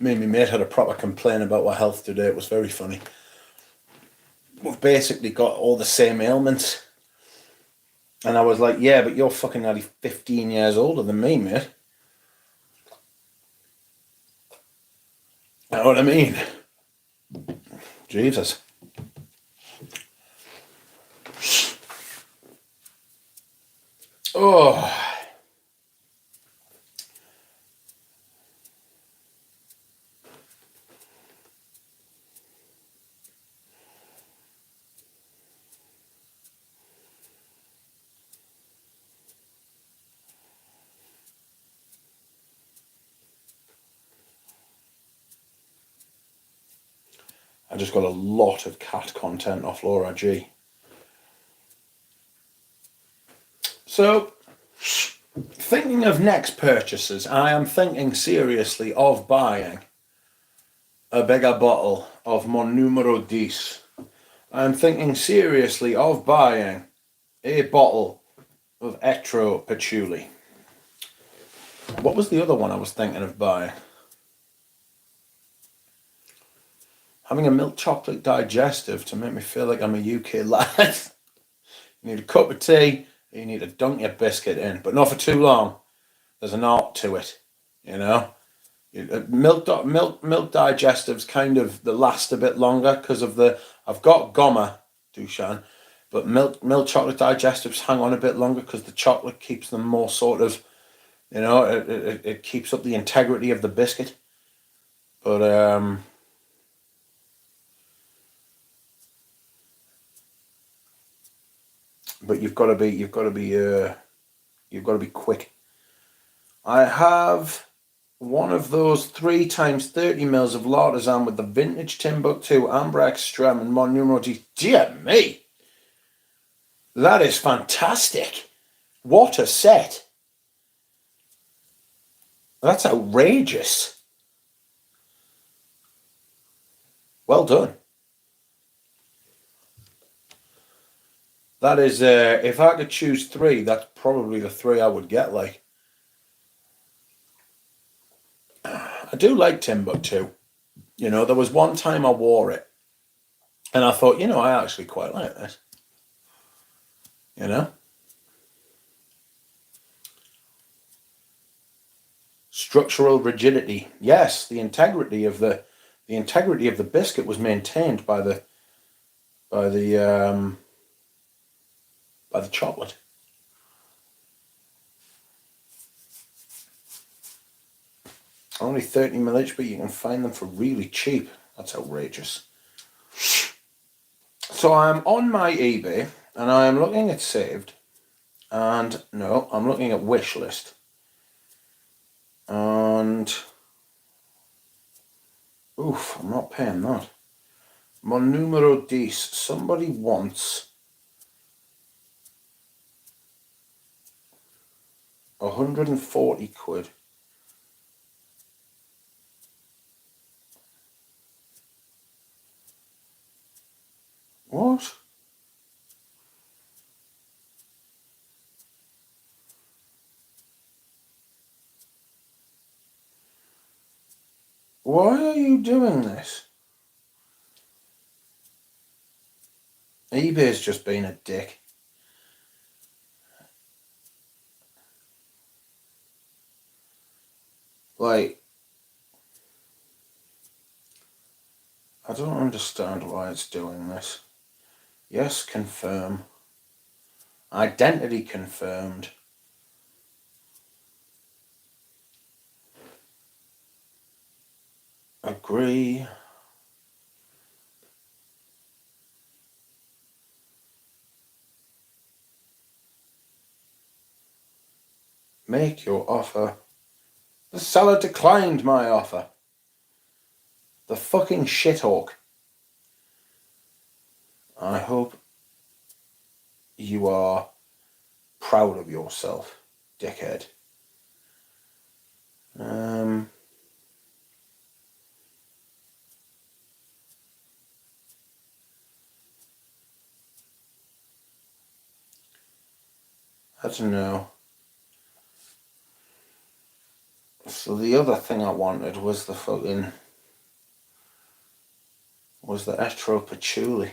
me and my mate had a proper complaint about my health today. It was very funny. We've basically got all the same ailments. And I was like, yeah, but you're fucking nearly 15 years older than me, mate. You know what I mean? Jesus. Oh. I just got a lot of cat content off Laura G. So, thinking of next purchases, I am thinking seriously of buying a bigger bottle of Mon Numero 10. I'm thinking seriously of buying a bottle of Etro Patchouli. What was the other one I was thinking of buying? Having a milk chocolate digestive to make me feel like I'm a UK lad. You need a cup of tea, you need to dunk your biscuit in, but not for too long. There's an art to it, you know. Milk digestives kind of they last a bit longer because of the. I've got Goma Dushan, but milk chocolate digestives hang on a bit longer because the chocolate keeps them more sort of, you know, it keeps up the integrity of the biscuit. But you've got to be quick. I have one of those 3 times 30 mils of L'artisan with the vintage Timbuktu Amber Extreme and Mon Numero 10. Dear me! That is fantastic. What a set. That's outrageous. Well done. That is, if I could choose three, that's probably the three I would get, like. I do like Timbuktu. You know, there was one time I wore it, and I thought, you know, I actually quite like this. You know? Structural rigidity. Yes, the integrity of the biscuit was maintained by the chocolate. Only 30 ml each, but you can find them for really cheap. That's outrageous. So I'm on my eBay and I am looking at saved, and no, I'm looking at wish list. And oof, I'm not paying that. Mon numero 10. Somebody wants 140 quid. What? Why are you doing this? eBay's just being a dick. Like, I don't understand why it's doing this. Yes, confirm. Identity confirmed. Agree. Make your offer. The seller declined my offer. The fucking shithawk. I hope you are proud of yourself, dickhead. I don't know. So the other thing I wanted was the etro patchouli.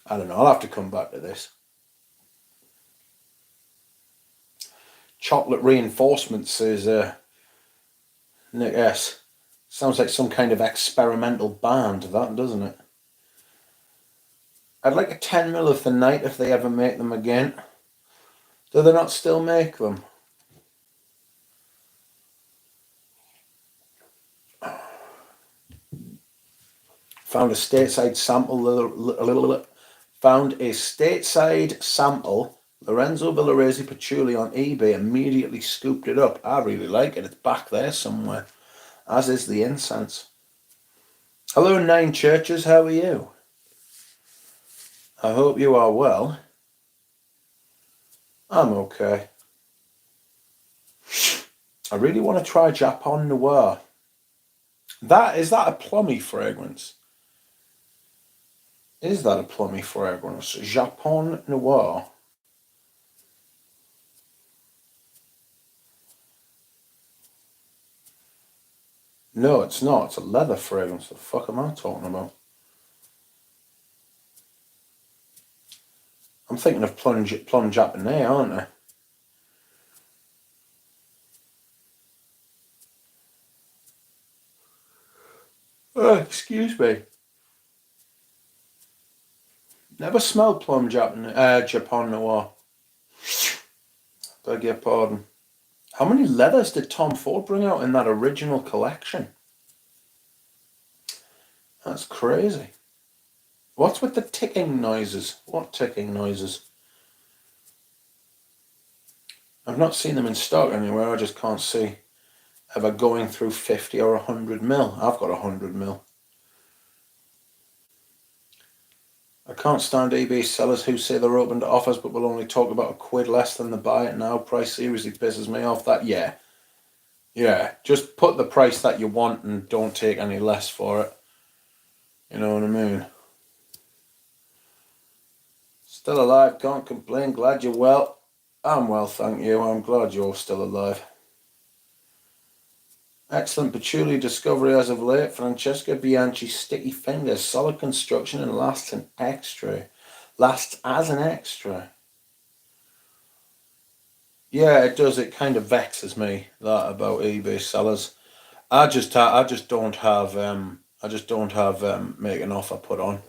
I don't know, I'll have to come back to this. Chocolate reinforcement says Nick S. Sounds like some kind of experimental band, that, doesn't it? I'd like a 10 ml of the night if they ever make them again. Do they not still make them? Found a stateside sample. Lorenzo Villarese patchouli on eBay. Immediately scooped it up. I really like it. It's back there somewhere. As is the incense. Hello, Nine Churches. How are you? I hope you are well. I'm okay. I really want to try Japon Noir. Is that a plummy fragrance? Is that a plummy fragrance? Japon Noir. No, it's not. It's a leather fragrance. The fuck am I talking about? I'm thinking of Plum Japonais, aren't I? Oh, excuse me. Never smelled Plum Japon Noir. Beg your pardon. How many leathers did Tom Ford bring out in that original collection? That's crazy. What's with the ticking noises? What ticking noises? I've not seen them in stock anywhere. I just can't see ever going through 50 or 100 mil. I've got 100 mil. I can't stand eBay sellers who say they're open to offers but will only talk about a quid less than the buy it now price. Seriously pisses me off. That, yeah. Yeah, just put the price that you want and don't take any less for it. You know what I mean? Still alive, can't complain, glad you're well. I'm well, thank you. I'm glad you're still alive. Excellent patchouli discovery as of late. Francesca Bianchi, sticky fingers, solid construction and lasts an extra. Lasts as an extra. Yeah, it does. It kind of vexes me, that, about eBay sellers. I just don't have make an offer put on.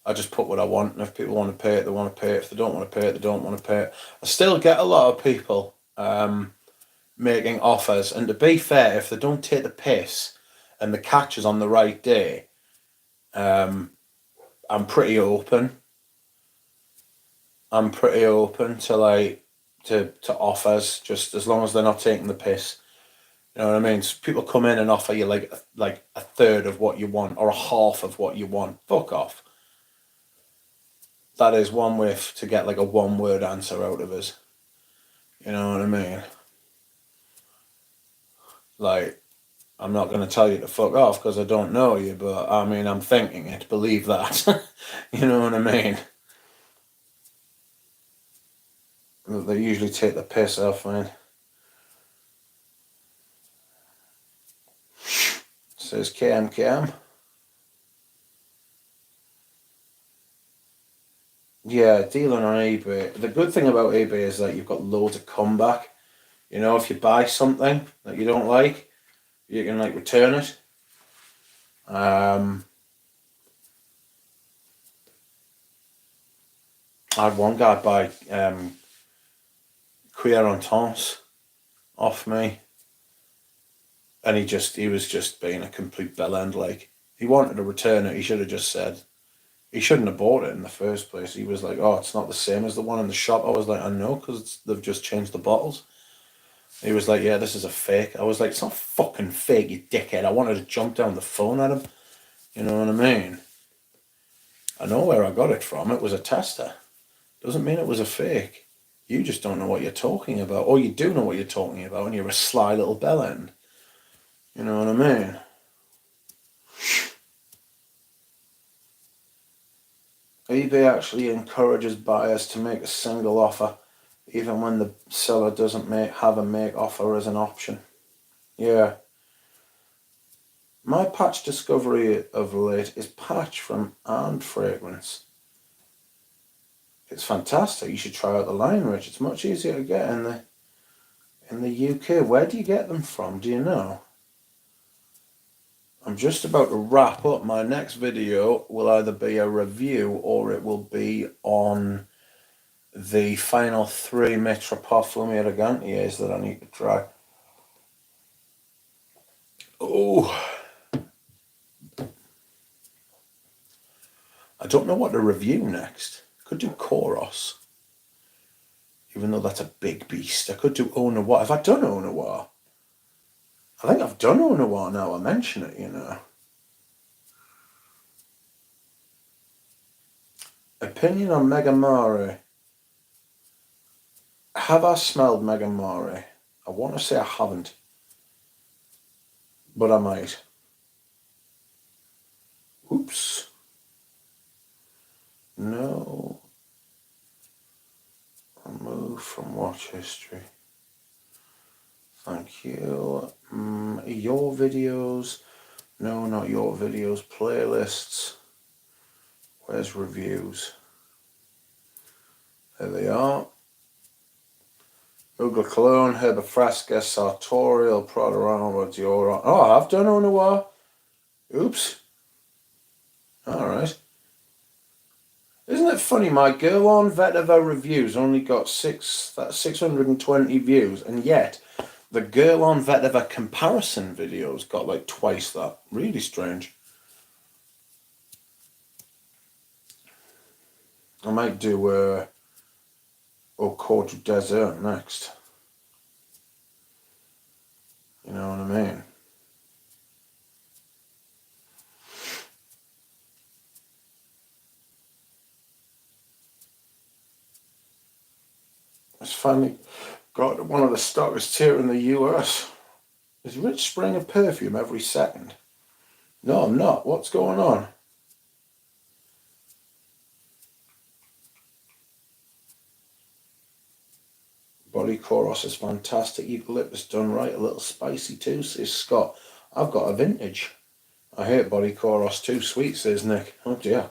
I just put what I want, and if people want to pay it, they want to pay it. If they don't want to pay it, they don't want to pay it. I still get a lot of people making offers, and to be fair, if they don't take the piss and the catch is on the right day, I'm pretty open. I'm pretty open to to offers, just as long as they're not taking the piss. You know what I mean? So people come in and offer you like a third of what you want or a half of what you want. Fuck off. That is one way to get like a one-word answer out of us. You know what I mean? Like, I'm not going to tell you to fuck off because I don't know you, but I mean, I'm thinking it. Believe that. You know what I mean? They usually take the piss off, man. Says Cam. Yeah, dealing on eBay. The good thing about eBay is that you've got loads of comeback. You know, if you buy something that you don't like, you can like return it. I had one guy buy Cuir Entente off me, and he was just being a complete bellend. Like, he wanted to return it. He should have just said, he shouldn't have bought it in the first place. He was like, oh, it's not the same as the one in the shop. I was like, I know, because they've just changed the bottles. He was like, yeah, this is a fake. I was like, it's not fucking fake, you dickhead. I wanted to jump down the phone at him. You know what I mean? I know where I got it from. It was a tester. Doesn't mean it was a fake. You just don't know what you're talking about. Or you do know what you're talking about and you're a sly little bellend. You know what I mean? eBay actually encourages buyers to make a single offer, even when the seller doesn't have a make offer as an option. Yeah. My patch discovery of late is Patch from Armed Fragrance. It's fantastic. You should try out the line, Rich. It's much easier to get in the UK. Where do you get them from? Do you know? I'm just about to wrap up. My next video will either be a review or it will be on the final 3 Mitra Parfumi Elegantes that I need to try. Oh, I don't know what to review next. Could do Koros, even though that's a big beast. I could do Eau Noir. Have I done Eau Noir? I think I've done Eau Noir now I mention it, you know. Opinion on Megamare. Have I smelled Megamare? I want to say I haven't, but I might. Oops. No. Remove from watch history. Thank you. Your videos. No, not your videos. Playlists. Where's reviews? There they are. Ugla Cologne, Herba Fresca, Sartorial, Prodorama, Dior. Oh, I've done Eau Noir. Oops. Alright. Isn't it funny, my Girl on Vetiver reviews only got 620 views, and yet the Girl on Vetiver comparison videos got like twice that. Really strange. I might do Au Cours du Desert next. You know what I mean? It's finally got one of the stockists here in the US. Is Rich spraying a perfume every second? No, I'm not. What's going on? Body Chorus is fantastic. Eucalyptus done right. A little spicy too, says Scott. I've got a vintage. I hate Body Chorus. Too sweet, says Nick. Oh dear.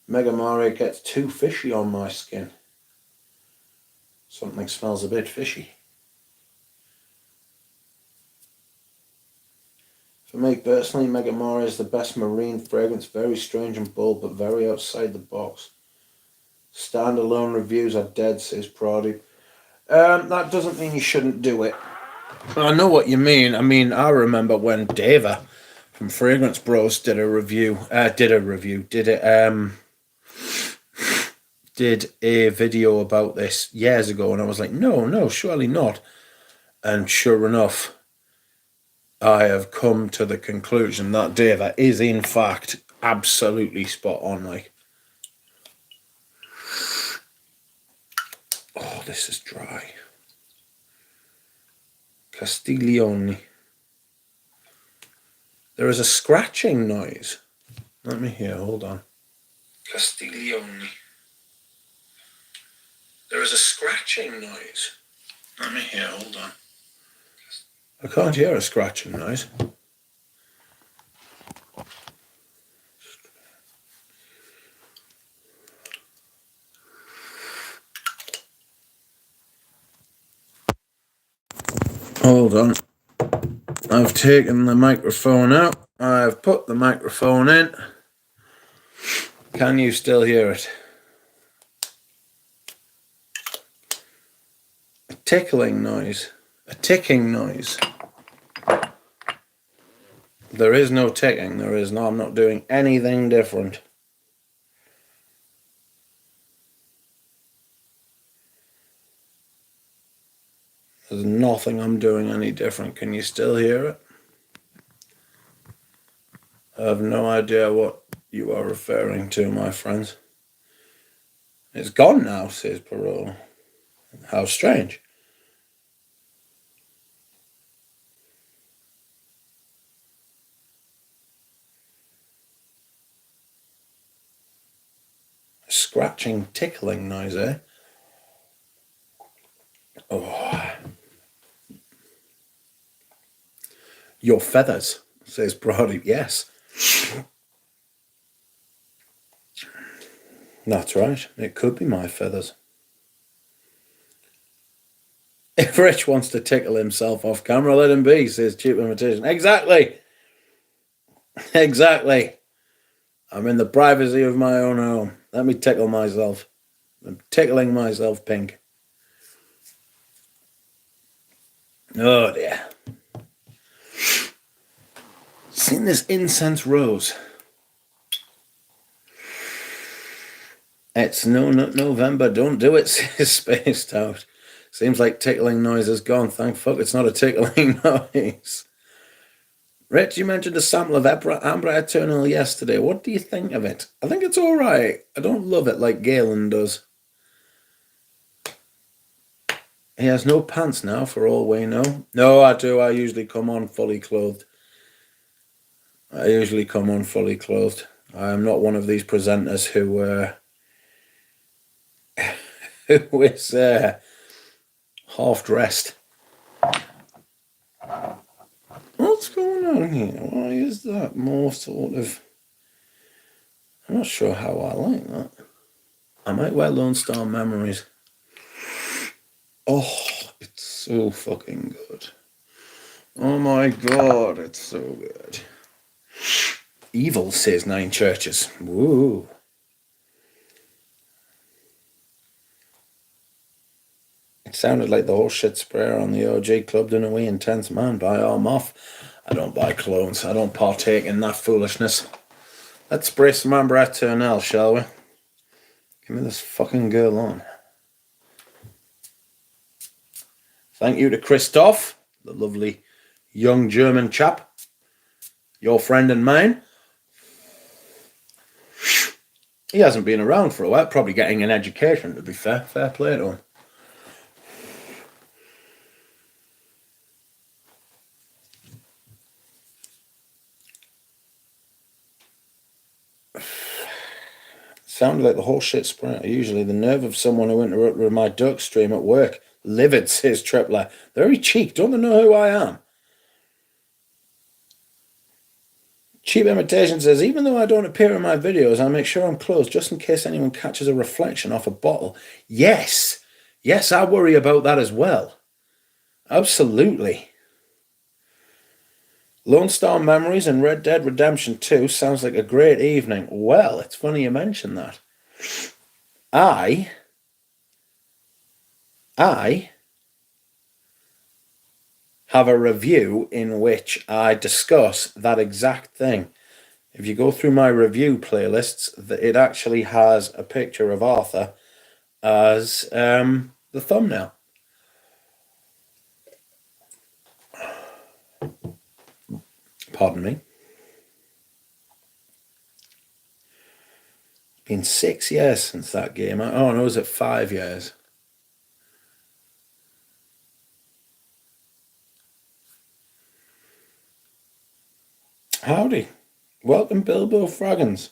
Mega Mario gets too fishy on my skin. Something smells a bit fishy. For me personally, Mega Mario is the best marine fragrance. Very strange and bold, but very outside the box. Standalone reviews are dead, says Proddy. That doesn't mean you shouldn't do it. I know what you mean. I mean, I remember when Dava from Fragrance Bros did a video about this years ago, and I was like, no, surely not. And sure enough, I have come to the conclusion that Dava is in fact absolutely spot on. Like, oh, this is dry. Castiglione. There is a scratching noise. Let me hear, hold on. Castiglione. There is a scratching noise. Let me hear, hold on. I can't hear a scratching noise. Hold on. I've taken the microphone out. I've put the microphone in. Can you still hear it? A tickling noise. A ticking noise. There is no ticking. There is no. I'm not doing anything different. There's nothing I'm doing any different. Can you still hear it? I have no idea what you are referring to, my friends. It's gone now, says Parole. How strange. A scratching, tickling noise, eh? Oh. Your feathers, says Brody. Yes. That's right. It could be my feathers. If Rich wants to tickle himself off camera, let him be, says Cheap Imitation. Exactly. Exactly. I'm in the privacy of my own home. Let me tickle myself. I'm tickling myself pink. Oh dear. Seen this incense rose. It's not November. Don't do it, says Spaced Out. Seems like tickling noise is gone. Thank fuck it's not a tickling noise. Rich, you mentioned a sample of Amber Eternal yesterday. What do you think of it? I think it's all right. I don't love it like Galen does. He has no pants now, for all we know. No, I do. I usually come on fully clothed. I am not one of these presenters who is half-dressed. What's going on here? Why is that more sort of... I'm not sure how I like that. I might wear Lone Star Memories. Oh, it's so fucking good. Oh my god, it's so good. Evil, says Nine Churches. Woo. It sounded like the whole shit sprayer on the OG Clubbed in a Wee Intense Man by Arm Off. I don't buy clones. I don't partake in that foolishness. Let's spray some Amber Eternal, shall we? Give me this fucking girl on. Thank you to Christoph, the lovely young German chap, your friend and mine. He hasn't been around for a while, probably getting an education, to be fair. Fair play to him. Sounded like the whole shit sprinter. Usually the nerve of someone who interrupted my duck stream at work. Livid, says Tripler. Very cheek. Don't they know who I am? Cheap Imitation says, even though I don't appear in my videos, I make sure I'm close just in case anyone catches a reflection off a bottle. Yes. Yes, I worry about that as well. Absolutely. Lone Star Memories and Red Dead Redemption 2 sounds like a great evening. Well, it's funny you mention that. I have a review in which I discuss that exact thing. If you go through my review playlists, it actually has a picture of Arthur as the thumbnail. Pardon me. It's been 6 years since that game. Oh no, was it 5 years? Howdy. Welcome, Bilbo Fraggins.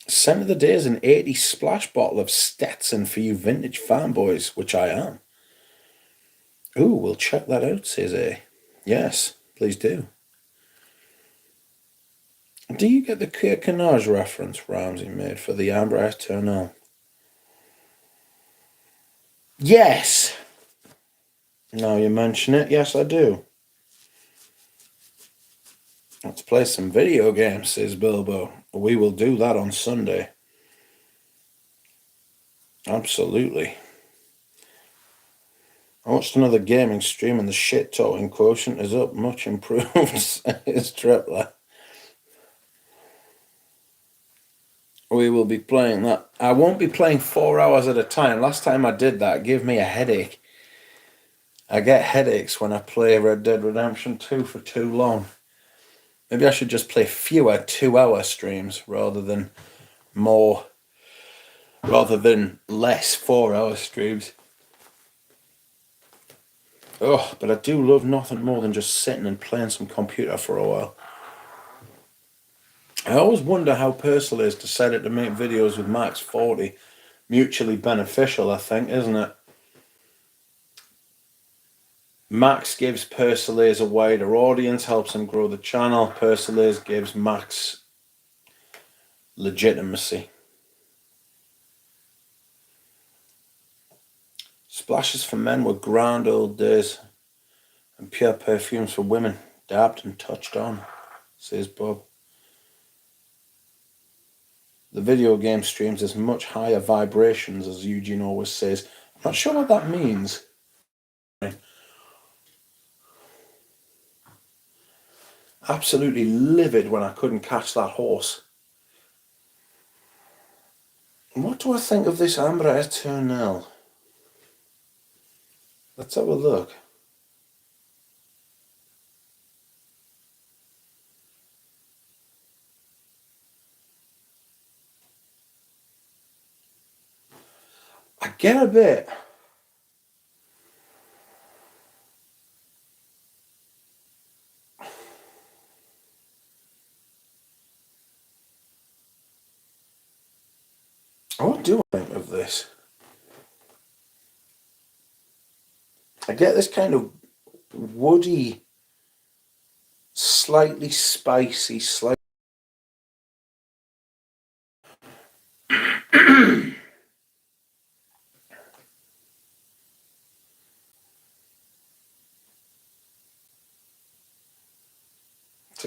Scent of the day is an 80 splash bottle of Stetson for you vintage fanboys, which I am. Ooh, we'll check that out, says A. Yes, please do. Do you get the Canage reference Ramsey made for the Amber Eternal? Yes! Now you mention it, yes I do. Let's play some video games, says Bilbo. We will do that on Sunday. Absolutely. I watched another gaming stream and the shit-talking quotient is up, much improved, says Tripler. We will be playing that. I won't be playing 4 hours at a time. Last time I did that, it gave me a headache. I get headaches when I play Red Dead Redemption 2 for too long. Maybe I should just play fewer 2-hour streams rather than less 4-hour streams. Oh, but I do love nothing more than just sitting and playing some computer for a while. I always wonder how Percival decided to make videos with Max 40. Mutually beneficial, I think, isn't it? Max gives Percival a wider audience, helps him grow the channel. Percival gives Max legitimacy. Splashes for men were grand old days, and pure perfumes for women, dabbed and touched on, says Bob. The video game streams has much higher vibrations, as Eugene always says. I'm not sure what that means. Absolutely livid when I couldn't catch that horse. What do I think of this Amber Eternal? Let's have a look. I get a bit. What do I think of this? I get this kind of woody, slightly spicy, it's like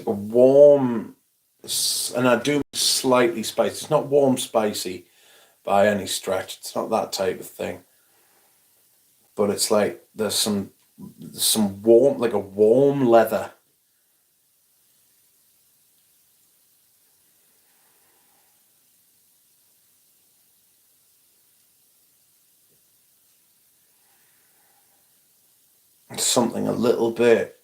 a warm, and I do slightly spicy. It's not warm spicy by any stretch. It's not that type of thing. But it's like there's some warm, like a warm leather. Something a little bit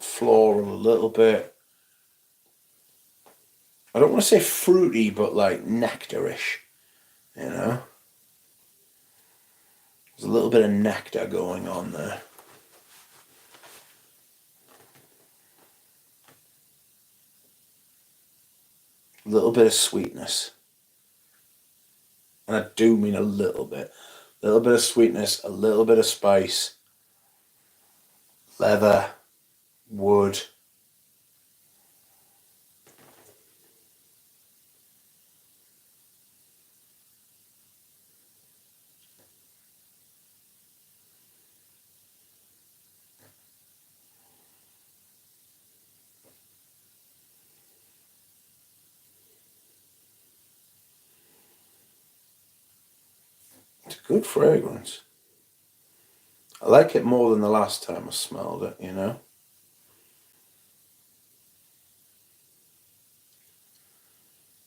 floral, a little bit, I don't want to say fruity, but like nectarish, you know? There's a little bit of nectar going on there. A little bit of sweetness. And I do mean a little bit. A little bit of sweetness, a little bit of spice. Leather, wood. It's a good fragrance. I like it more than the last time I smelled it, you know?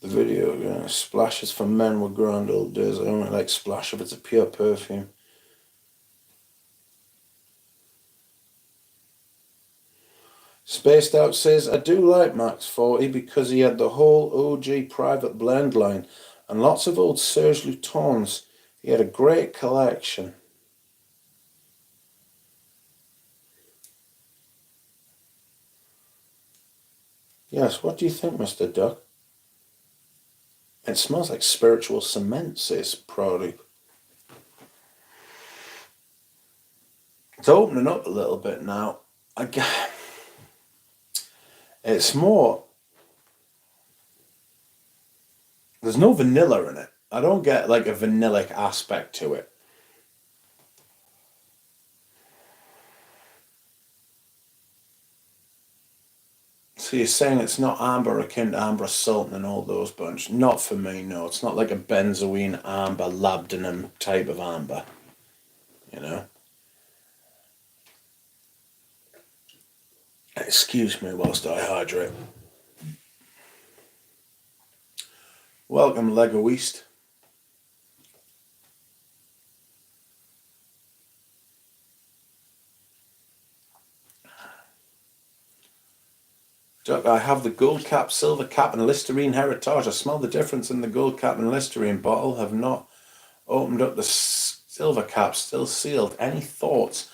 The video, splashes for men with grand old days. I only like splash if it's a pure perfume. Spaced Out says, I do like Max 40 because he had the whole OG private blend line and lots of old Serge Lutons. He had a great collection. Yes, what do you think, Mr. Duck? It smells like spiritual cement, says Proddy. It's opening up a little bit now. It's more... There's no vanilla in it. I don't get like a vanillic aspect to it. So you're saying it's not amber akin to Amber Sultan and all those bunch? Not for me, no. It's not like a benzoine amber, labdanum type of amber. You know? Excuse me whilst I hydrate. Welcome, Lego East. Duck, I have the gold cap, silver cap, and Listerine Heritage. I smell the difference in the gold cap and Listerine bottle. Have not opened up the silver cap, still sealed. Any thoughts?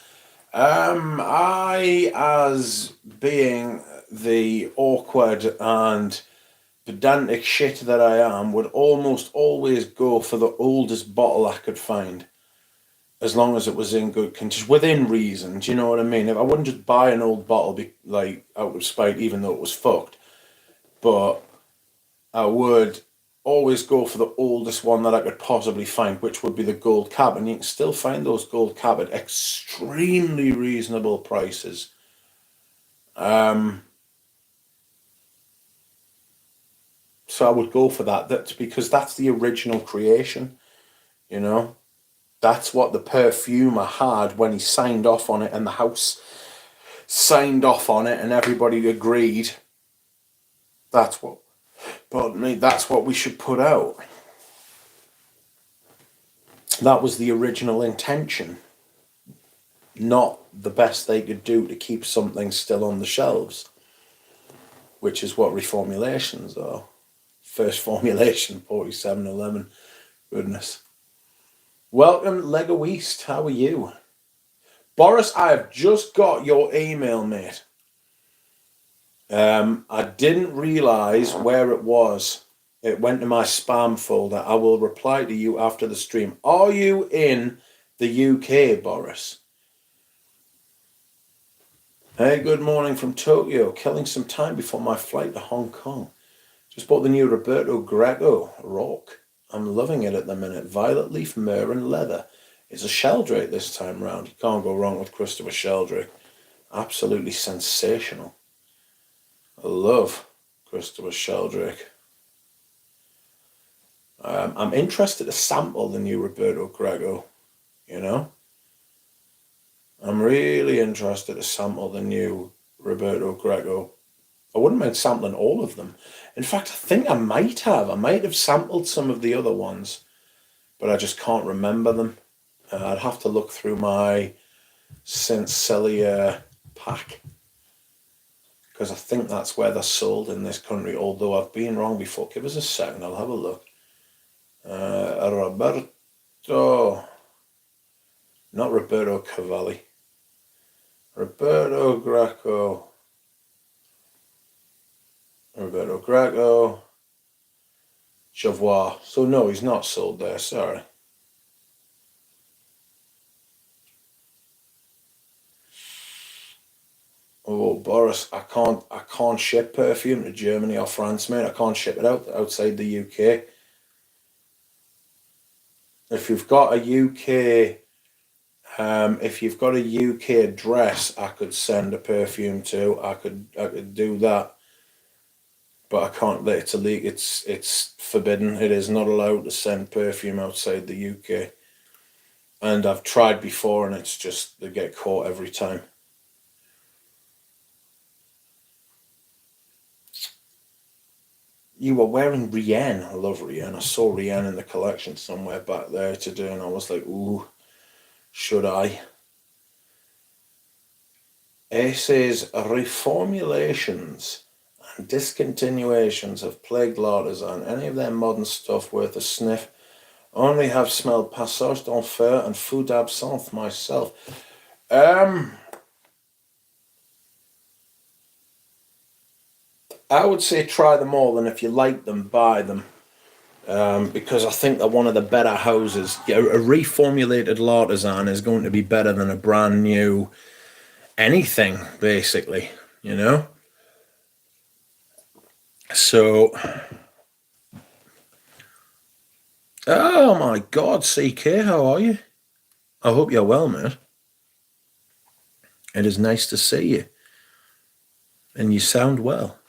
I, as being the awkward and pedantic shit that I am, would almost always go for the oldest bottle I could find, as long as it was in good condition, within reason. Do you know what I mean? If I wouldn't just buy an old bottle, like out of spite, even though it was fucked, but I would always go for the oldest one that I could possibly find, which would be the gold cap. And you can still find those gold cap at extremely reasonable prices. So I would go for that. That's because that's the original creation, you know. That's what the perfumer had when he signed off on it, and the house signed off on it, and everybody agreed. That's what, pardon me, that's what we should put out. That was the original intention, not the best they could do to keep something still on the shelves, which is what reformulations are. First formulation, 4711. Goodness. Welcome, Lego East. How are you? Boris, I have just got your email, mate. I didn't realise where it was. It went to my spam folder. I will reply to you after the stream. Are you in the UK, Boris? Hey, good morning from Tokyo. Killing some time before my flight to Hong Kong. Just bought the new Roberto Greco Rock. I'm loving it at the minute. Violet leaf, myrrh and leather. It's a Sheldrake this time round. You can't go wrong with Christopher Sheldrake. Absolutely sensational. I love Christopher Sheldrake. I'm interested to sample the new Roberto Greco, you know? I'm really interested to sample the new Roberto Greco. I wouldn't mind sampling all of them. In fact, I think I might have. I might have sampled some of the other ones, but I just can't remember them. I'd have to look through my Saint Celia pack, because I think that's where they're sold in this country, although I've been wrong before. Give us a second, I'll have a look. Roberto, not Roberto Cavalli. Roberto Greco. Chauvoir. So no, he's not sold there, sorry. Oh, Boris, I can't ship perfume to Germany or France, mate. I can't ship it outside the UK. If you've got a UK, if you've got a UK address, I could send a perfume to. I could do that, but I can't. It's illegal. It's forbidden. It is not allowed to send perfume outside the UK. And I've tried before, and it's just they get caught every time. You were wearing Rienne. I love Rienne. I saw Rienne in the collection somewhere back there today, and I was like, ooh, should I? Ace's reformulations and discontinuations have plagued l'artisan. Any of their modern stuff worth a sniff. Only have smelled Passage d'Enfer and Fou d'Absinthe myself. I would say try them all, and if you like them, buy them. Because I think they're one of the better houses. A reformulated l'artisan is going to be better than a brand new anything, basically, you know? So, oh my God, CK, how are you? I hope you're well, mate. It is nice to see you. And you sound well.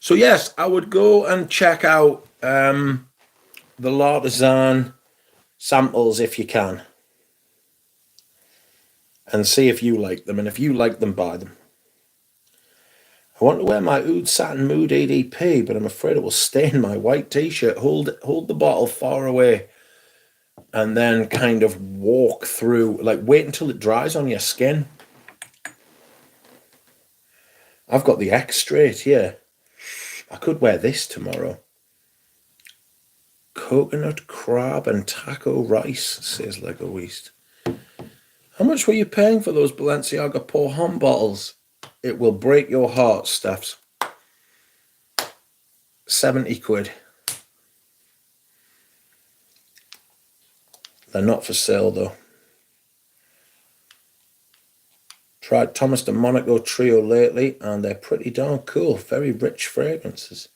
So yes, I would go and check out the l'artisan samples if you can. And see if you like them. And if you like them, buy them. I want to wear my Oud Satin Mood EDP, but I'm afraid it will stain my white t-shirt. Hold the bottle far away and then kind of walk through, like wait until it dries on your skin. I've got the X straight here. I could wear this tomorrow. Coconut, crab and taco rice, says Lego East. How much were you paying for those Balenciaga Pour Homme bottles? It will break your heart, Stephs. 70 quid. They're not for sale though. Tried Thomas de Monaco Trio lately and they're pretty darn cool. Very rich fragrances.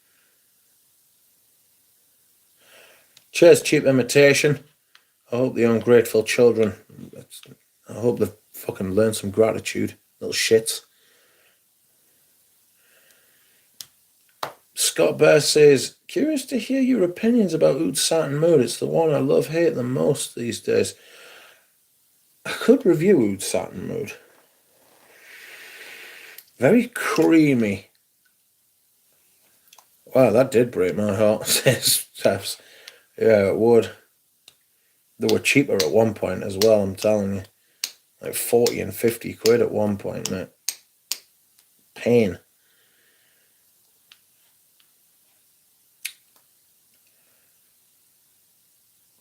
Cheers, cheap imitation. I hope the ungrateful children, I hope they've fucking learned some gratitude. Little shits. Scott Bear says, curious to hear your opinions about Oud Satin Mood. It's the one I love, hate the most these days. I could review Oud Satin Mood. Very creamy. Wow, that did break my heart, says Stephs. Yeah, it would. They were cheaper at one point as well, I'm telling you. Like 40 and 50 quid at one point, mate. Pain.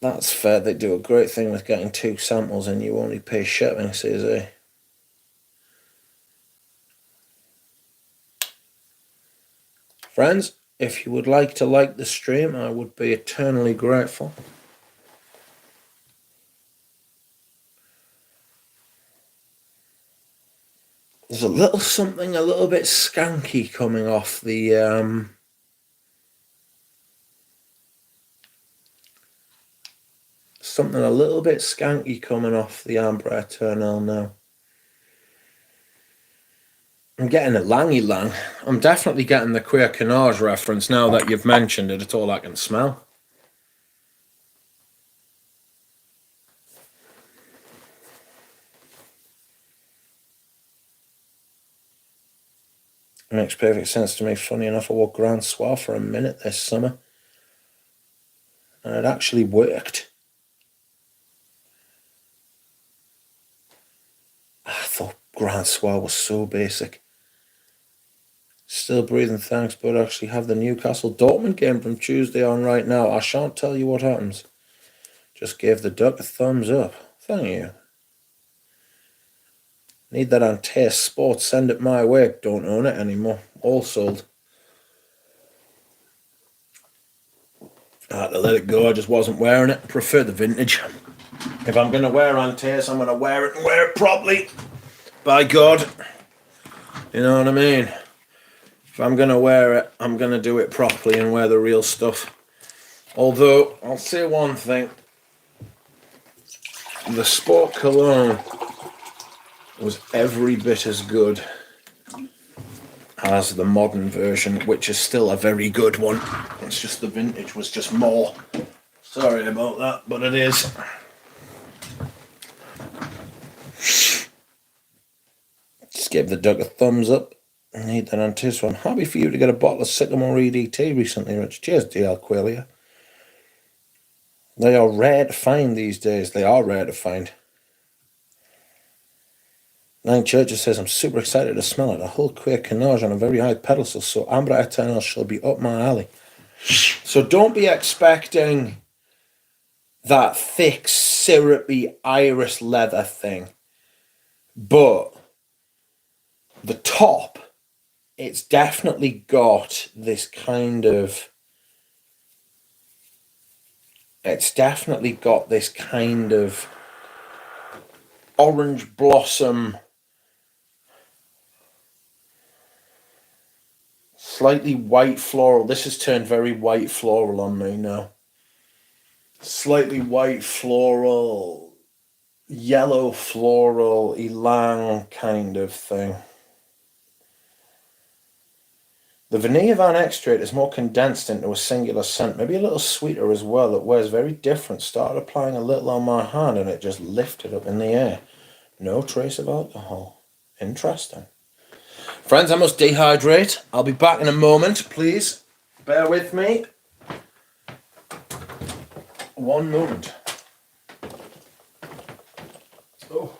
That's fair. They do a great thing with getting 2 samples and you only pay shipping, says he. Friends, if you would like to like the stream, I would be eternally grateful. There's a little something a little bit skanky coming off the something a little bit skanky coming off the Amber Eternal now. I'm getting a Langy Lang. I'm definitely getting the Queer Canage reference now that you've mentioned it. It's all I can smell. It makes perfect sense to me. Funny enough, I wore Grand Soir for a minute this summer. And it actually worked. I thought Grand Soir was so basic. Still breathing, thanks, but actually have the Newcastle Dortmund game from Tuesday on right now. I shan't tell you what happens. Just gave the duck a thumbs up. Thank you. Need that on Taste Sports. Send it my way. Don't own it anymore. All sold. I had to let it go. I just wasn't wearing it. I prefer the vintage. If I'm going to wear Antaeus, I'm going to wear it and wear it properly. By God. You know what I mean? If I'm going to wear it, I'm going to do it properly and wear the real stuff. Although, I'll say one thing. The Sport Cologne was every bit as good as the modern version, which is still a very good one. It's just the vintage was just more. Sorry about that, but it is. Just give the duck a thumbs up. I need that on this one. Happy for you to get a bottle of Sycamore EDT recently, Rich. Cheers, DL Quelia. They are rare to find these days. They are rare to find. Nine Churches says, I'm super excited to smell it. A whole queer canage on a very high pedestal, so Amber Eternal shall be up my alley. So don't be expecting that thick, syrupy iris leather thing. But the top, it's definitely got this kind of... It's definitely got this kind of orange blossom, slightly white floral. This has turned very white floral on me now. Slightly white floral, yellow floral, ylang kind of thing. The vanilla van extract is more condensed into a singular scent, maybe a little sweeter as well. It wears very different. Started applying a little on my hand and it just lifted up in the air. No trace of alcohol. Interesting. Friends, I must dehydrate. I'll be back in a moment, please. Bear with me. One moment. Oh.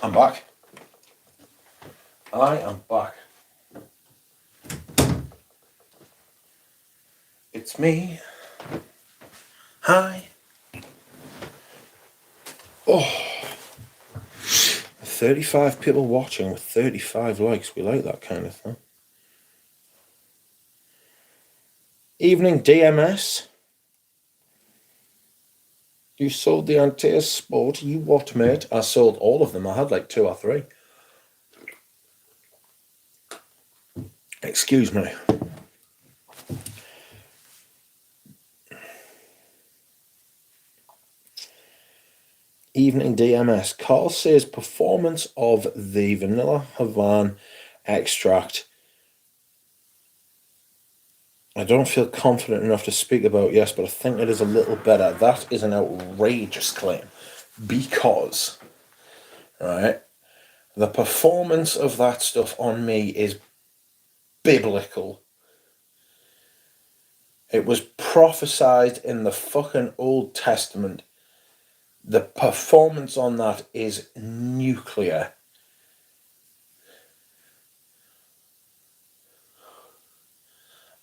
I'm back. I am back. It's me. Hi. Oh. 35 people watching with 35 likes. We like that kind of thing. Evening DMS. You sold the Antaeus Sport. You what, mate? I sold all of them. I had like 2 or 3. Excuse me. Evening DMS. Carl says performance of the Vanilla Havana extract. I don't feel confident enough to speak about, yes, but I think it is a little better. That is an outrageous claim because, right, the performance of that stuff on me is biblical. It was prophesied in the fucking Old Testament. The performance on that is nuclear.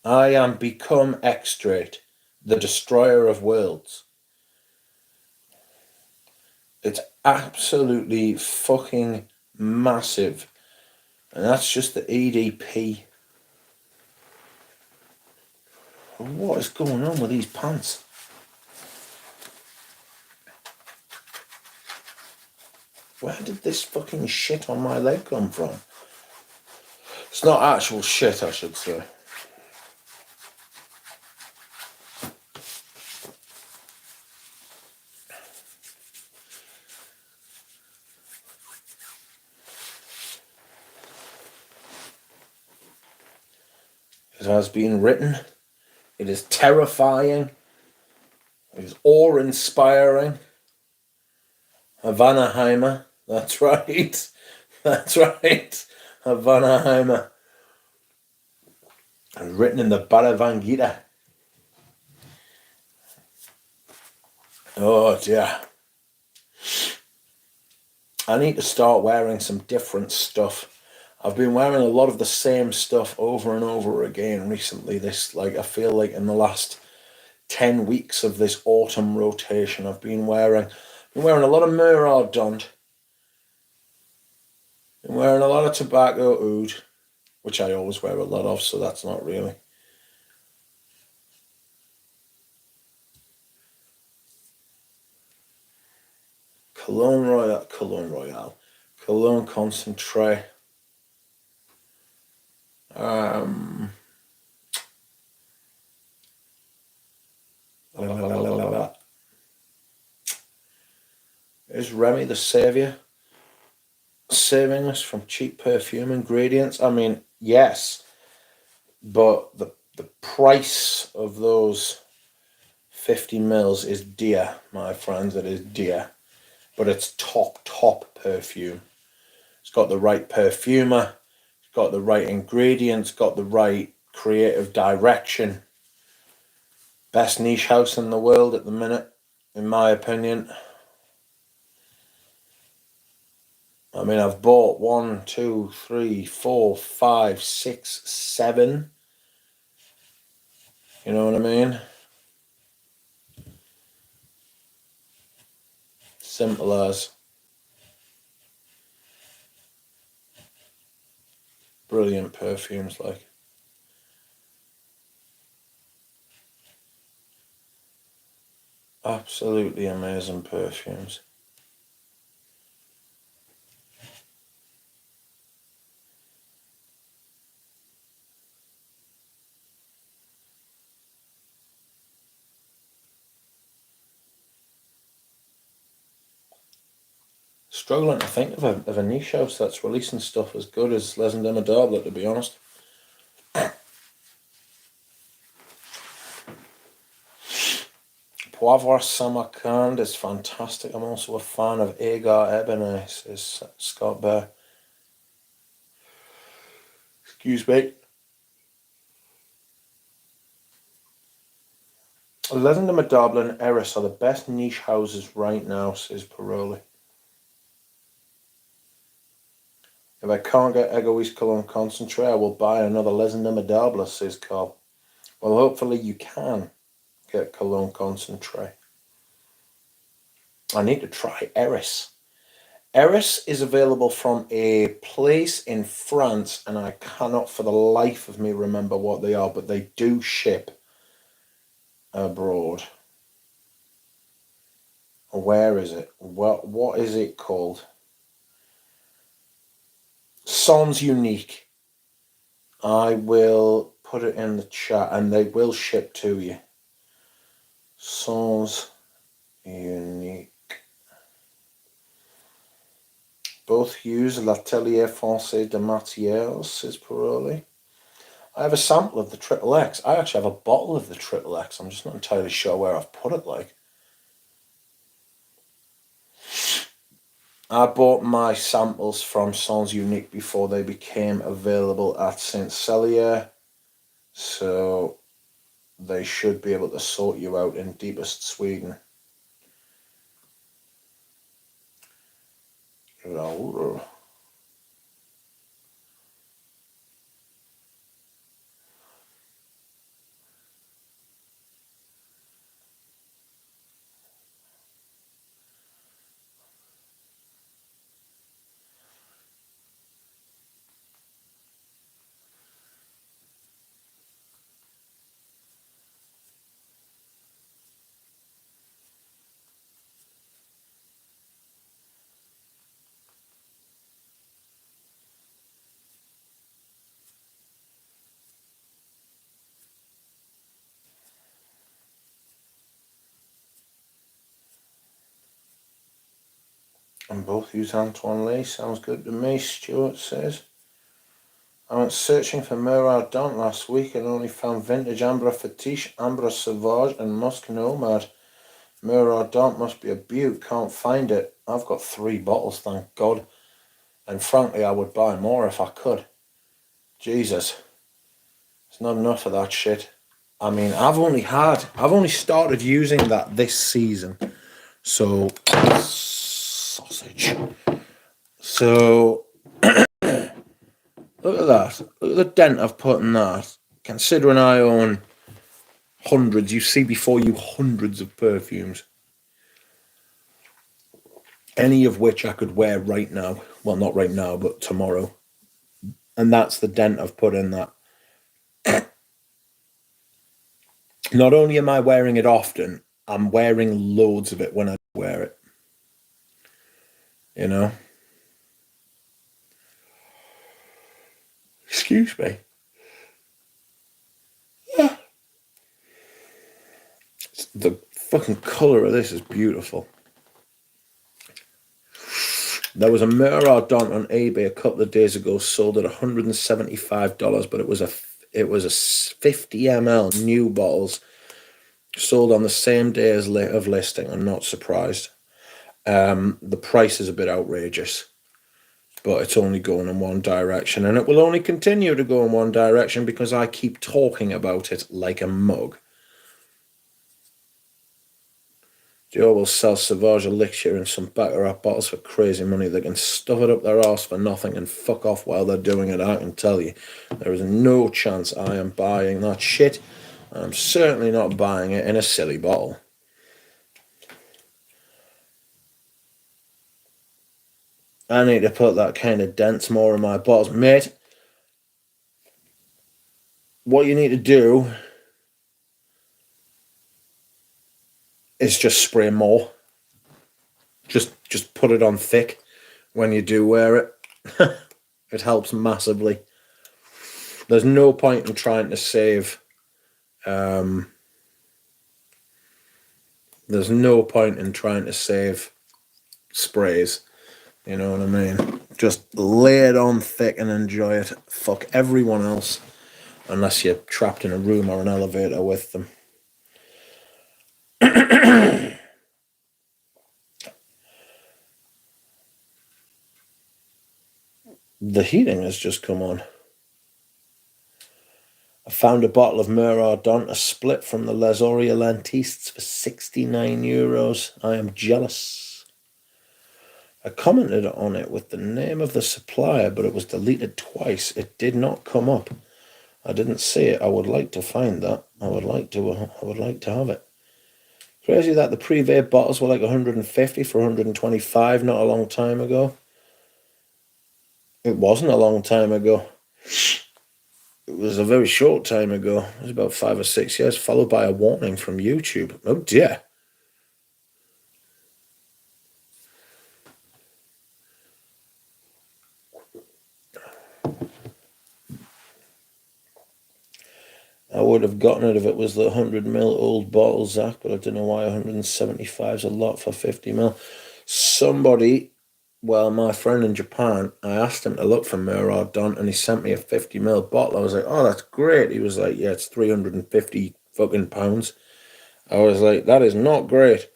I am become extrate, the destroyer of worlds. It's absolutely fucking massive. And that's just the EDP. What is going on with these pants? Where did this fucking shit on my leg come from? It's not actual shit, I should say. It has been written. It is terrifying. It is awe-inspiring. Havanaheimer. That's right. That's right. Havanaheimer. And written in the Bhagavad Gita. Oh dear. I need to start wearing some different stuff. I've been wearing a lot of the same stuff over and over again recently. I feel like in the last 10 weeks of this autumn rotation, I've been wearing a lot of Murad Dont. Been wearing a lot of tobacco oud, which I always wear a lot of, so that's not really. Cologne Royale. Cologne Concentrate. Is Remy the saviour saving us from cheap perfume ingredients? I mean, yes, but the price of those 50 mils is dear, my friends. It is dear, but it's top perfume. It's got the right perfumer, it's got the right ingredients, got the right creative direction. Best niche house in the world at the minute, in my opinion. I mean, I've bought 1, 2, 3, 4, 5, 6, 7. You know what I mean? Simple as. Brilliant perfumes, like. Absolutely amazing perfumes. Struggling to think of a niche house that's releasing stuff as good as Les and Demodable, to be honest. Poivre Samarkand is fantastic. I'm also a fan of Agar Ebony, says Scott Bear. Excuse me. Les and Demodable and Eris are the best niche houses right now, says Paroli. If I can't get Egoist Cologne Concentrate, I will buy another Les and Demodable, says Carl. Well, hopefully you can get Cologne Concentrate. I need to try Eris. Eris is available from a place in France, and I cannot for the life of me remember what they are, but they do ship abroad. Where is it? What is it called? Sans Unique. I will put it in the chat and they will ship to you. Sans Unique. Both use L'Atelier Français de Matières, says Paroli. I have a sample of the Triple X. I actually have a bottle of the Triple X. I'm just not entirely sure where I've put it, like. I bought my samples from Sans Unique before they became available at Saint Celier, so they should be able to sort you out in deepest Sweden. And both use Antoine Lee. Sounds good to me, Stuart says. I went searching for Murad Dant last week and only found Vintage Ambra Fetiche, Ambra Sauvage and Musk Nomad. Murad Dant must be a beaut. Can't find it. I've got 3 bottles, thank God. And frankly, I would buy more if I could. Jesus. It's not enough of that shit. I mean, I've only started using that this season. So, sausage. So, look at that. Look at the dent I've put in that. Considering I own hundreds, you see before you hundreds of perfumes. Any of which I could wear right now. Well, not right now, but tomorrow. And that's the dent I've put in that. Not only am I wearing it often, I'm wearing loads of it when I wear it. You know? Excuse me. The fucking colour of this is beautiful. There was a Murad Dant on eBay a couple of days ago, sold at $175, but it was a 50 ml new bottles, sold on the same day as of listing. I'm not surprised. The price is a bit outrageous, but it's only going in one direction, and it will only continue to go in one direction because I keep talking about it like a mug. Joe will sell Sauvage Elixir and some Baccarat bottles for crazy money. They can stuff it up their arse for nothing and fuck off while they're doing it, I can tell you. There is no chance I am buying that shit. I'm certainly not buying it in a silly bottle. I need to put that kind of dents more in my bottles. Mate, what you need to do is just spray more. Just put it on thick when you do wear it. It helps massively. There's no point in trying to save. There's no point in trying to save sprays. You know what I mean? Just lay it on thick and enjoy it. Fuck everyone else, unless you're trapped in a room or an elevator with them. The heating has just come on. I found a bottle of Murad Dant, a split from the Les Orientistes for €69. I am jealous. I commented on it with the name of the supplier, but it was deleted twice. It did not come up. I didn't see it. I would like to find that. I would like to have it. Crazy that the Privé bottles were like 150 for 125 not a long time ago. It wasn't a long time ago. It was a very short time ago. It was about 5 or 6 years, followed by a warning from YouTube. Oh dear. I would have gotten it if it was the 100 ml old bottle, Zach, but I don't know why 175 is a lot for 50 ml. Somebody, well, my friend in Japan, I asked him to look for Murad Don, and he sent me a 50 ml bottle. I was like, oh, that's great. He was like, yeah, it's 350 fucking pounds. I was like, that is not great.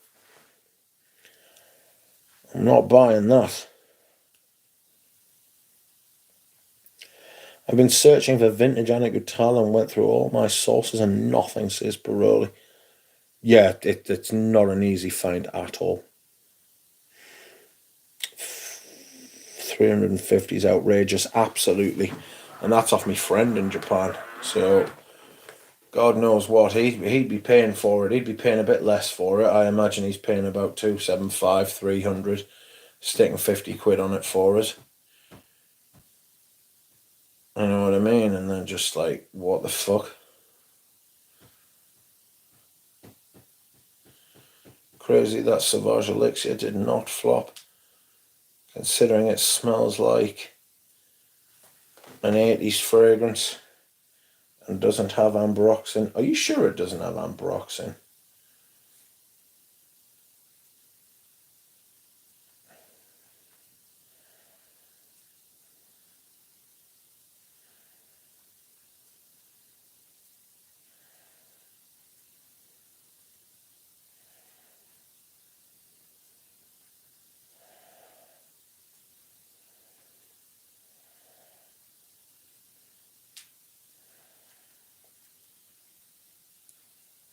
I'm not buying that. I've been searching for vintage Anigutal and went through all my sources and nothing, says Paroli. Yeah, it's not an easy find at all. 350 is outrageous, absolutely. And that's off my friend in Japan. So, God knows what. He'd be paying for it. He'd be paying a bit less for it. I imagine he's paying about 275, 300, sticking 50 quid on it for it. You know what I mean? And then just like, what the fuck? Crazy that Sauvage Elixir did not flop, considering it smells like an 80s fragrance and doesn't have ambroxan. Are you sure it doesn't have ambroxan?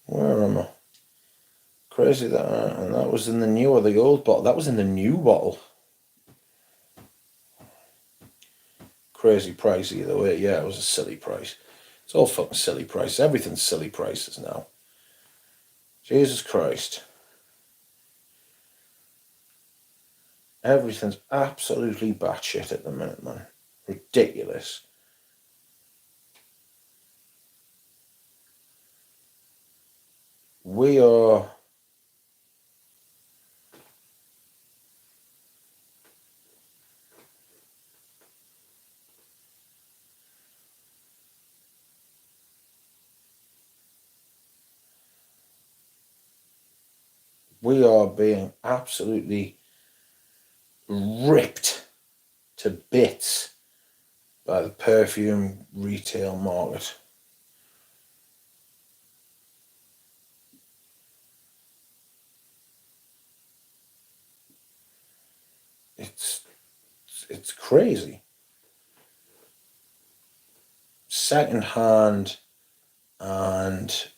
Where am I? Crazy that, and that was in the new or the old bottle. That was in the new bottle. Crazy price either way. Yeah, it was a silly price. It's all fucking silly price. Everything's silly prices now. Jesus Christ. Everything's absolutely batshit at the minute, man. Ridiculous. We are being absolutely ripped to bits by the perfume retail market. It's crazy. Secondhand and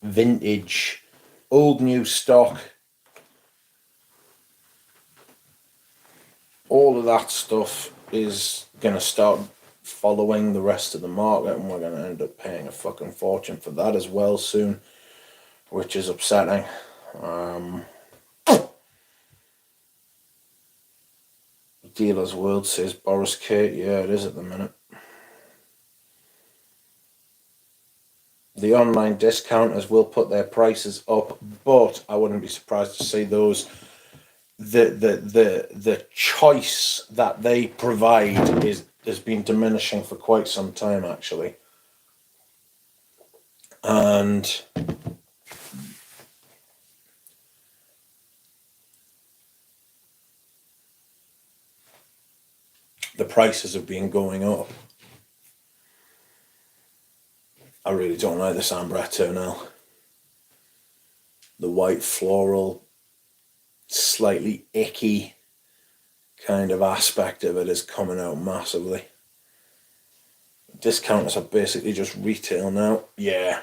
vintage, old new stock, all of that stuff is going to start following the rest of the market, and we're going to end up paying a fucking fortune for that as well soon, which is upsetting. Dealer's World, says Boris Kate. Yeah, it is at the minute. The online discounters will put their prices up, but I wouldn't be surprised to see those. The choice that they provide has been diminishing for quite some time, actually, and the prices have been going up. I really don't like this Amber Eternal. The white floral, slightly icky kind of aspect of it is coming out massively. Discounters are basically just retail now. Yeah.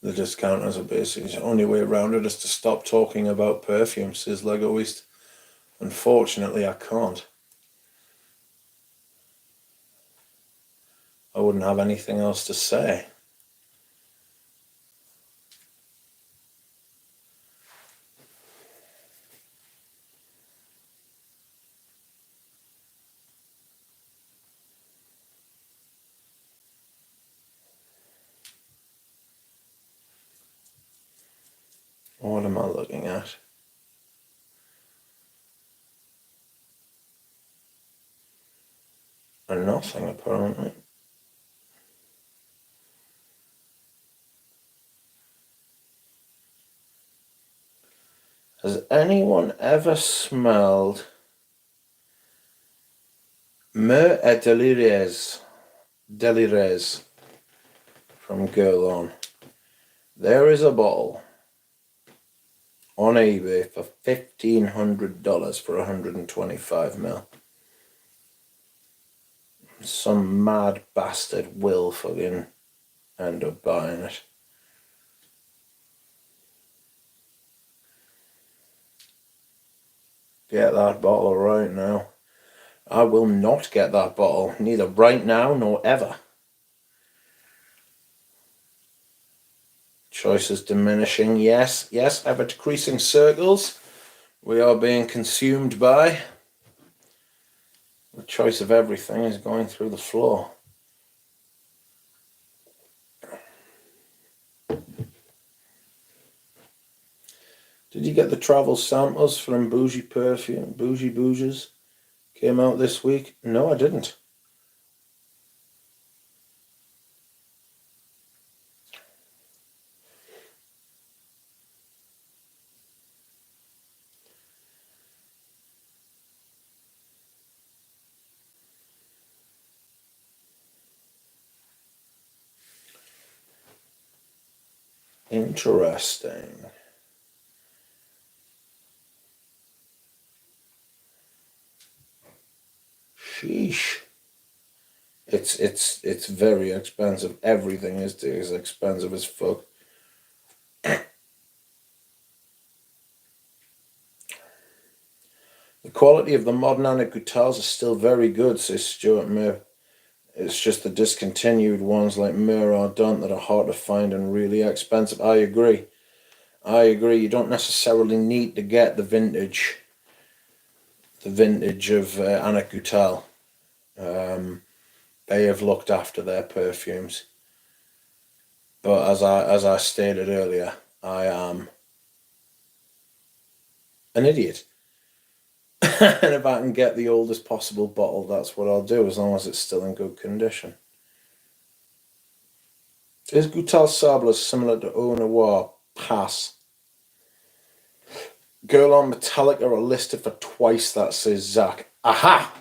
The discounters are basically the only way around it is to stop talking about perfumes, says Legoist. Unfortunately, I can't. I wouldn't have anything else to say. What am I looking at? Nothing, apparently. Has anyone ever smelled Me et Delires from Guerlain? There is a bottle on eBay for $1,500 for 125 ml. Some mad bastard will fucking end up buying it. Get that bottle right now. I will not get that bottle, neither right now nor ever. Choices diminishing, yes, ever decreasing circles. We are being consumed by. The choice of everything is going through the floor. Did you get the travel samples from Bougie Perfume? Bougie Bouges came out this week? No, I didn't. Interesting. Sheesh. It's very expensive. Everything is expensive as fuck. The quality of the modern Anna Goutal's is still very good, says Stuart Muir. It's just the discontinued ones like Muir or Dunt that are hard to find and really expensive. I agree. You don't necessarily need to get the vintage of Anna Goutal. They have looked after their perfumes. But as I stated earlier, I am an idiot. And if I can get the oldest possible bottle, that's what I'll do, as long as it's still in good condition. Is Goutal Sable similar to Eau Noir? Pass. Guerlain Metallica are listed for twice that, says Zach. Aha!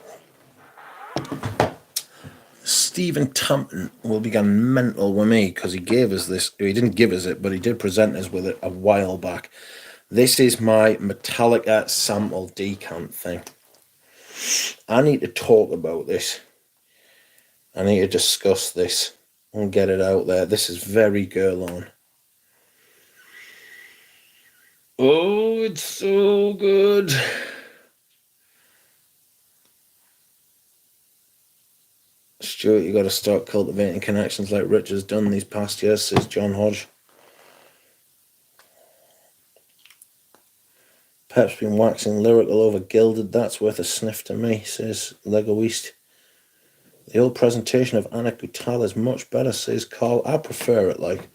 Stephen Tampton will be going mental with me because he gave us this. He didn't give us it, but he did present us with it a while back. This is my Metallica sample decant thing. I need to talk about this. I need to discuss this and get it out there. This is very Guerlain. Oh, it's so good. Stuart, you got to start cultivating connections like Richard's done these past years, says John Hodge. Pep's been waxing lyrical over Gilded. That's worth a sniff to me, says Lego East. The old presentation of Anna Goutal is much better, says Carl. I prefer it, like,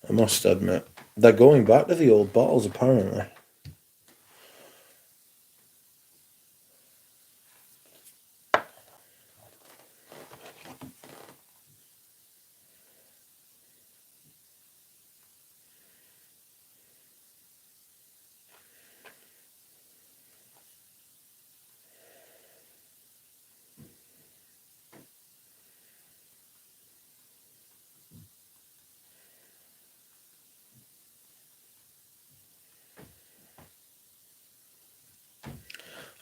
I must admit. They're going back to the old bottles, apparently.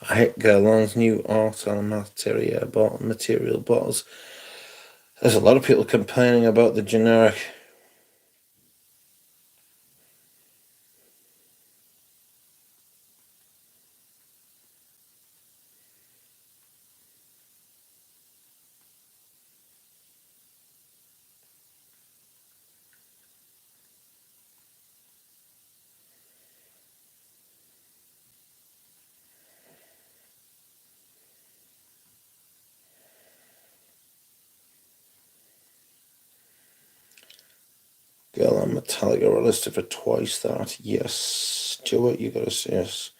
I hate Guerlain's new art on material bottles. There's a lot of people complaining about the generic. Girl on Metallica are listed for twice that. Yes. Stuart, you gotta say yes.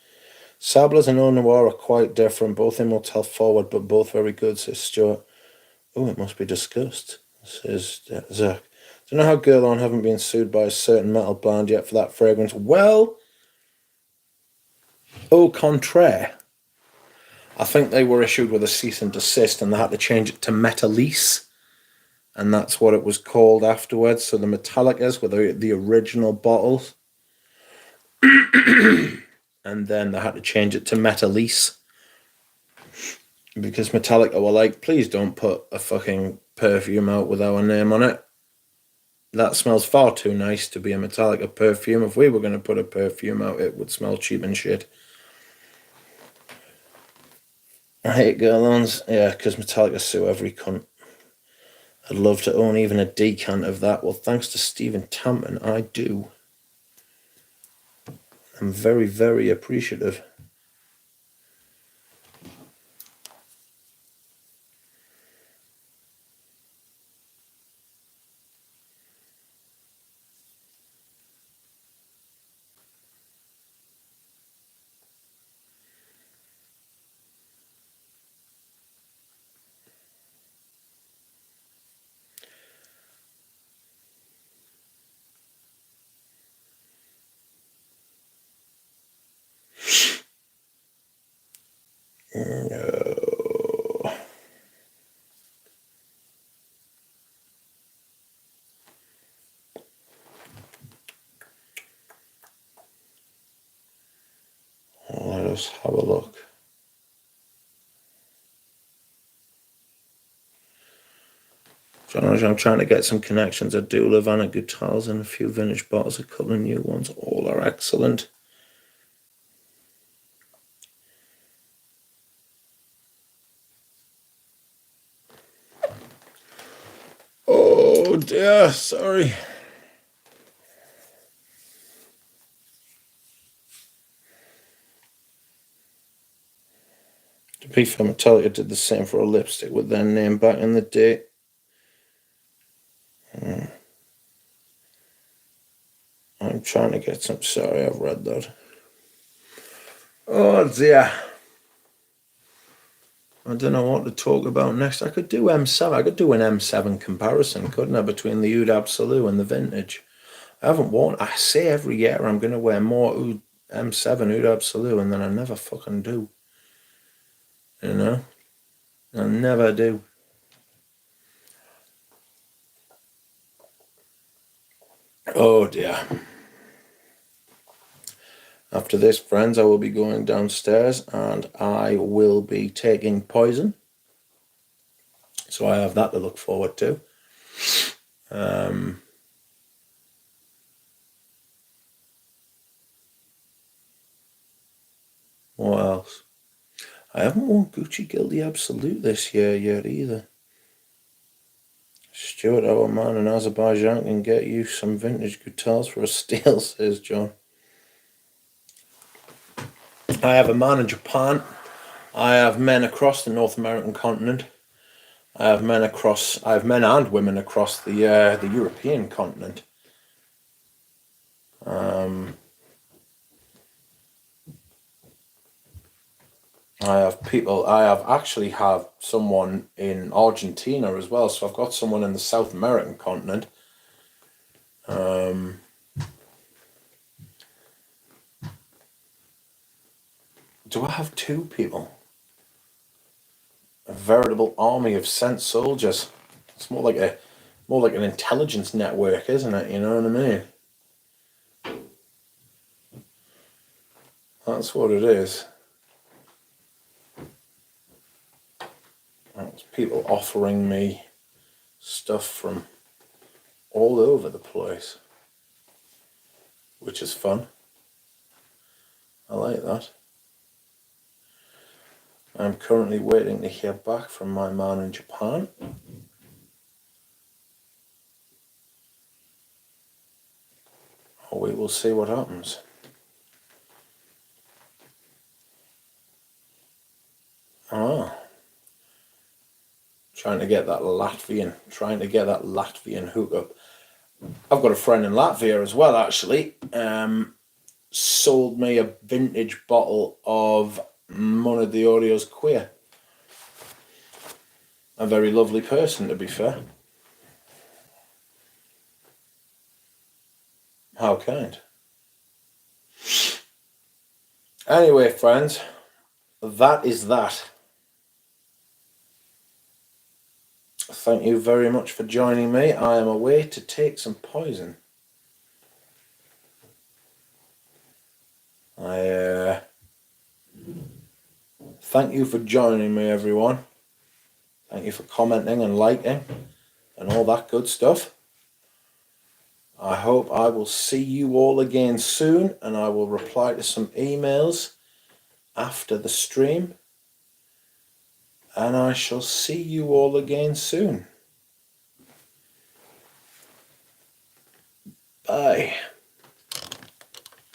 Sablers and Eau Noir are quite different. Both immortal forward, but both very good, says Stuart. Oh, it must be discussed, says Zach. Don't know how Girl On haven't been sued by a certain metal band yet for that fragrance. Well, au contraire. I think they were issued with a cease and desist and they had to change it to Metallice. And that's what it was called afterwards. So the Metallicas were the original bottles. And then they had to change it to Metallice. Because Metallica were like, please don't put a fucking perfume out with our name on it. That smells far too nice to be a Metallica perfume. If we were going to put a perfume out, it would smell cheap and shit. I hate girl-ons. Yeah, because Metallica sue every cunt. I'd love to own even a decant of that. Well, thanks to Stephen Tampton, I do. I'm very, very appreciative. No. Let us have a look. I'm trying to get some connections. I do Lavana guitars and a few vintage bottles, a couple of new ones. All are excellent. Oh dear, sorry. To be fair, Metallica did the same for a lipstick with their name back in the day. I'm trying to get some. Sorry, I've read that. Oh dear. I don't know what to talk about next. I could do M7. I could do an M7 comparison, couldn't I, between the Oud Absolute and the vintage. I haven't worn. I say every year I'm going to wear more M7 Oud Absolute, and then I never fucking do. You know? I never do. Oh dear. After this, friends, I will be going downstairs and I will be taking poison. So I have that to look forward to. What else? I haven't worn Gucci Guilty Absolute this year yet either. Stuart, our man in Azerbaijan, can get you some vintage guitars for a steal, says John. I have a man in Japan. I have men across the North American continent. I have men and women across the European continent. I actually have someone in Argentina as well, so I've got someone in the South American continent. Do I have two people? A veritable army of sent soldiers. It's more like an intelligence network, isn't it? You know what I mean? That's what it is. It's people offering me stuff from all over the place, which is fun. I like that. I'm currently waiting to hear back from my man in Japan. We will see what happens. Trying to get that Latvian hookup. I've got a friend in Latvia as well, actually. Sold me a vintage bottle of Mona de Orio's Queer. A very lovely person, to be fair. How kind. Anyway, friends, that is that. Thank you very much for joining me. I am away to take some poison. I thank you for joining me, everyone. Thank you for commenting and liking and all that good stuff. I hope I will see you all again soon, and I will reply to some emails after the stream. And I shall see you all again soon. Bye.